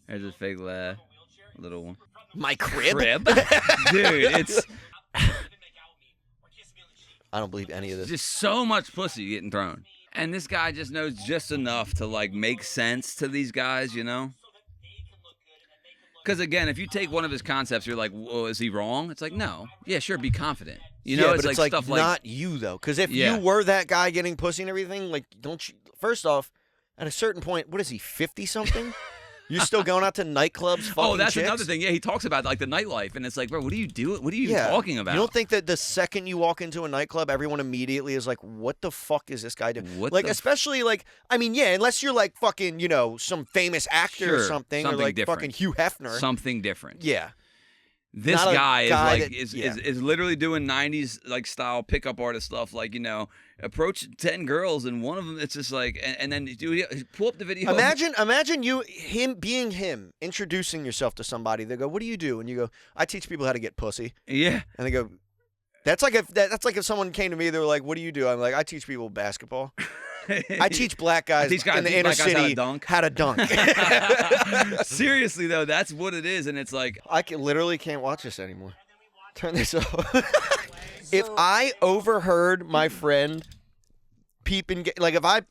There's a fake laugh. Little one. My crib? Dude, it's I don't believe any of this. just so much pussy getting thrown. And this guy just knows just enough to like make sense to these guys, Because again, if you take one of his concepts, you're like, well, is he wrong? It's like, no. Yeah, sure, be confident. Yeah, it's but like stuff like not you though. Because if Yeah. you were that guy getting pussy and everything, like, don't you? First off, at a certain point, what is he, 50 something? You're still going out to nightclubs, fucking oh, that's chicks? another thing. Yeah, he talks about like the nightlife, and it's like, bro, what are you doing? What are you Yeah. talking about? You don't think that the second you walk into a nightclub, everyone immediately is like, "What the fuck is this guy doing?" What Like, the f- especially like, I mean, yeah, unless you're like fucking, some famous actor or Sure, something, or something like different. fucking Hugh Hefner. Something different. Yeah, This Not a guy is guy like that- is, yeah. is literally doing 90s like style pickup artist stuff, like approach 10 girls and one of them it's just like and then pull up the video. imagine him being him, introducing yourself to somebody. They go, "What do you do?" And you go, "I teach people how to get pussy." Yeah. And they go, "That's like if someone came to me, they were like, 'What do you do?" I'm like, "I teach people basketball. I teach black guys teach in the inner black guys how to city dunk." how to dunk." Seriously though, that's what it is, and it's like Literally can't watch this anymore. Turn this off. If I overheard my friend peeping, like if I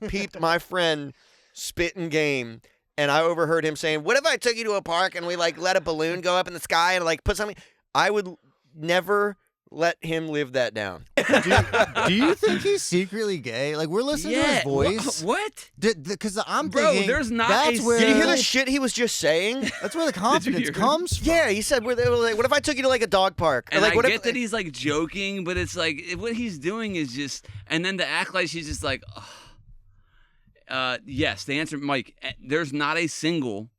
peeped my friend spitting game, and I overheard him saying, "What if I took you to a park and we like let a balloon go up in the sky and like put something?" I would never let him live that down. Do you think he's secretly gay? Like we're listening to his voice. What? Because I'm Bro, thinking there's not that's a where Did you hear the single- shit he was just saying? that's where the confidence hear him? comes from. Yeah, he said, they were like, "What if I took you to like a dog park?" Or, And like, I what get if, that he's like joking, but it's like what he's doing is just, and then to act like she's just like, yes. The answer, Mike, there's not a single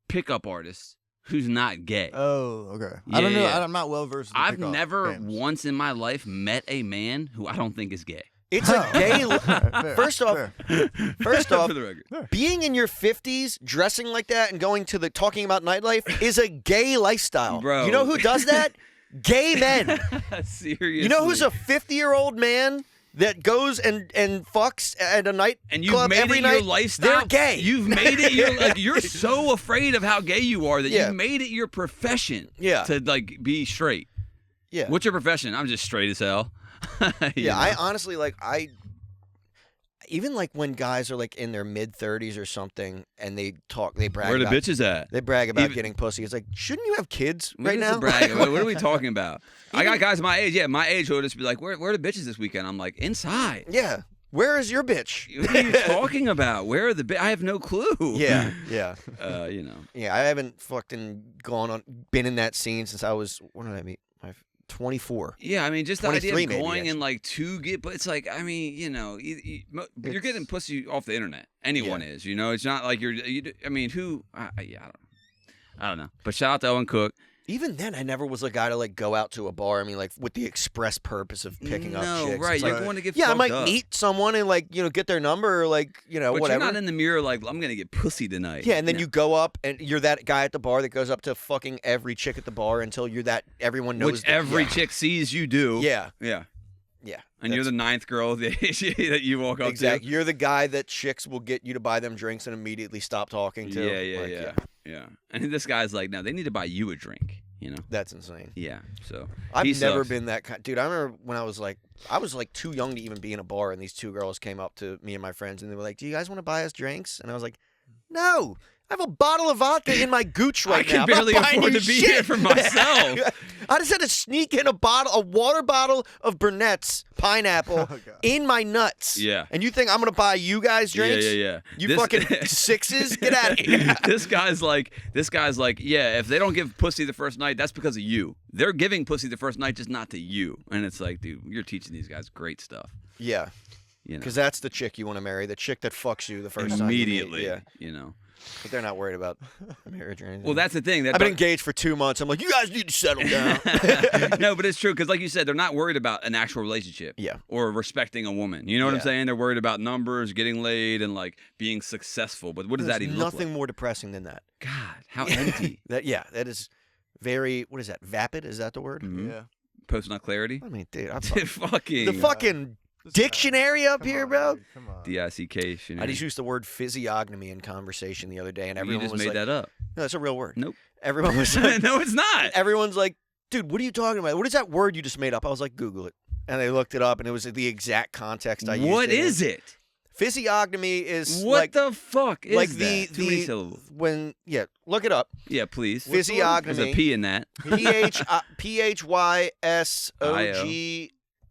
pickup artist who's not gay. Oh, okay. Yeah, I don't know. yeah. I'm not well versed. in I've pickup never games. once in my life met a man who I don't think is gay. it's a gay. Fair, First off, fair. first off, For the record. being in your 50s, dressing like that, and going to talking about nightlife is a gay lifestyle. Bro. You know who does that? Gay men. Seriously. You know who's a 50-year-old man that goes and fucks at a night and you've club made every it night? your lifestyle. They're gay. You've made it your like. You're so afraid of how gay you are that Yeah. you've made it your profession. Yeah. To like be straight. Yeah. What's your profession? I'm just straight as hell. You I know? honestly like even like when guys are like in their mid-30s or something and they brag Where the about bitches at? they brag about Even- getting pussy. It's like, shouldn't you have kids What right is the now? brag? What are we talking about? I got guys my age. Yeah, my age will just be like, where are the bitches this weekend? I'm like, inside. Yeah. Where is your bitch? What are you talking about? Where are the I have no clue. Yeah. You know. Yeah, I haven't fucking been in that scene since I was, when did I meet? 24. Yeah, I mean, just the idea 23 of maybe, going and actually. like to get, but it's like, I mean, you know, you're getting pussy off the internet. Anyone is, you know. It's not like I mean, who? Yeah, I don't know. But shout out to Owen Cook. Even then, I never was a guy to like go out to a bar. I mean, like with the express purpose of picking up chicks. Right? It's You're like, going to get yeah, I fucked might up. meet someone and like get their number or like But whatever. you're not in the mirror like I'm gonna get pussy tonight. Yeah, and then No. you go up and you're that guy at the bar that goes up to fucking every chick at the bar until you're that everyone knows. Which that, every yeah. chick sees you do. Yeah, Yeah. yeah. And you're the ninth girl that you walk up exactly. to. You're the guy that chicks will get you to buy them drinks and immediately stop talking to. Yeah. And this guy's like, no, they need to buy you a drink. You know. That's insane. Yeah. So I've he never sucks. been that kind. Dude, I remember when I was like too young to even be in a bar, and these two girls came up to me and my friends, and they were like, "Do you guys want to buy us drinks?" And I was like, "No, I have a bottle of vodka in my gooch right I can now. barely I'm not buying afford you to be shit." here for myself. I just had to sneak in a water bottle of Burnett's pineapple in my nuts. Yeah. And you think I'm gonna buy you guys drinks? Yeah. You This- fucking sixes, get out of here. This guy's like, yeah, if they don't give pussy the first night, that's because of you. They're giving pussy the first night, just not to you. And it's like, dude, you're teaching these guys great stuff. Yeah. You know, Because that's the chick you want to marry, the chick that fucks you the first time. immediately. Yeah. You know. But they're not worried about marriage or anything. Well, that's the thing. That I've been engaged for 2 months. I'm like, you guys need to settle down. No, but it's true because, like you said, they're not worried about an actual relationship. Yeah. Or respecting a woman. You know what I'm Yeah. saying? They're worried about numbers, getting laid, and like being successful. But what does that There's even look nothing like? more depressing than that. God, how empty. That is very. What is that? Vapid? Is that the word? Mhm. Yeah. Post nut clarity. I mean, dude, I'm Fucking the fucking dictionary up Come here, on, bro. dude, come on. DICK. I just used the word physiognomy in conversation the other day, and You everyone just was made like, that up. "No, that's a real word." Nope. Everyone was like, No, it's not. everyone's like, "Dude, what are you talking about? What is that word you just made up?" I was like, "Google it," and they looked it up, and it was the exact context I used. What is it? Physiognomy? Is What like, the fuck is like that? Too many syllables. when look it up. Yeah, please. Physiognomy. There's a P in that.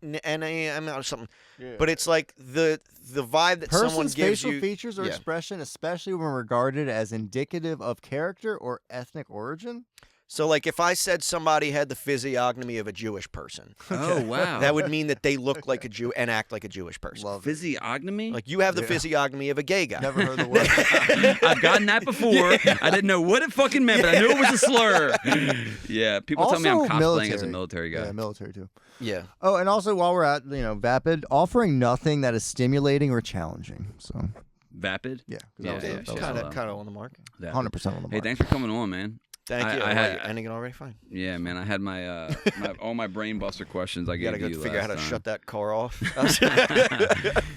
PHYSOGNA or something. Yeah. But it's like the vibe that someone Person's gives facial you. features or yeah. expression, especially when regarded as indicative of character or ethnic origin. So like if I said somebody had the physiognomy of a Jewish person, Oh wow. that would mean that they look like a Jew and act like a Jewish person. Love it. Physiognomy. Like you have the Yeah. physiognomy of a gay guy. Never heard the word. I've gotten that before. I didn't know what it fucking meant, but I knew it was a slur. Yeah, people tell me I'm Also cosplaying as a military. military guy. Yeah, military too. Yeah. Oh, and also while we're at Vapid, offering nothing that is stimulating or challenging. So Vapid. yeah, 'cause Yeah, that was- yeah, that was yeah. Kind of on the mark. Vapid. 100% on the mark. Hey, thanks for coming on, man. Thank I- you. I I had- had ending it already fine. Yeah, man. I had my, all my brain buster questions I You gave gotta go you figure out how last to time. shut that car off.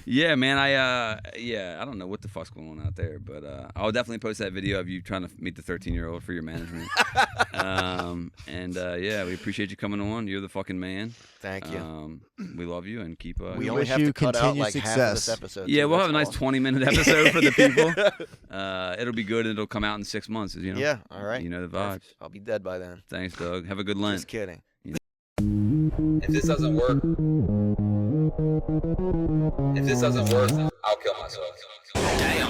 Yeah, man. I don't know what the fuck's going on out there, but I'll definitely post that video of you trying to meet the 13-year-old for your management. Yeah, we appreciate you coming on. You're the fucking man. Thank you. We love you and keep. We We only wish have you to cut out continued like half of this success. episode. Yeah, too. we'll have a That's nice awesome. 20-minute episode for the people. It'll be good and it'll come out in 6 months. You know. Yeah. All right. You know the vibes. I'll be dead by then. Thanks, Doug. Have a good Lent. Just kidding. If this doesn't work, I'll kill myself. Damn.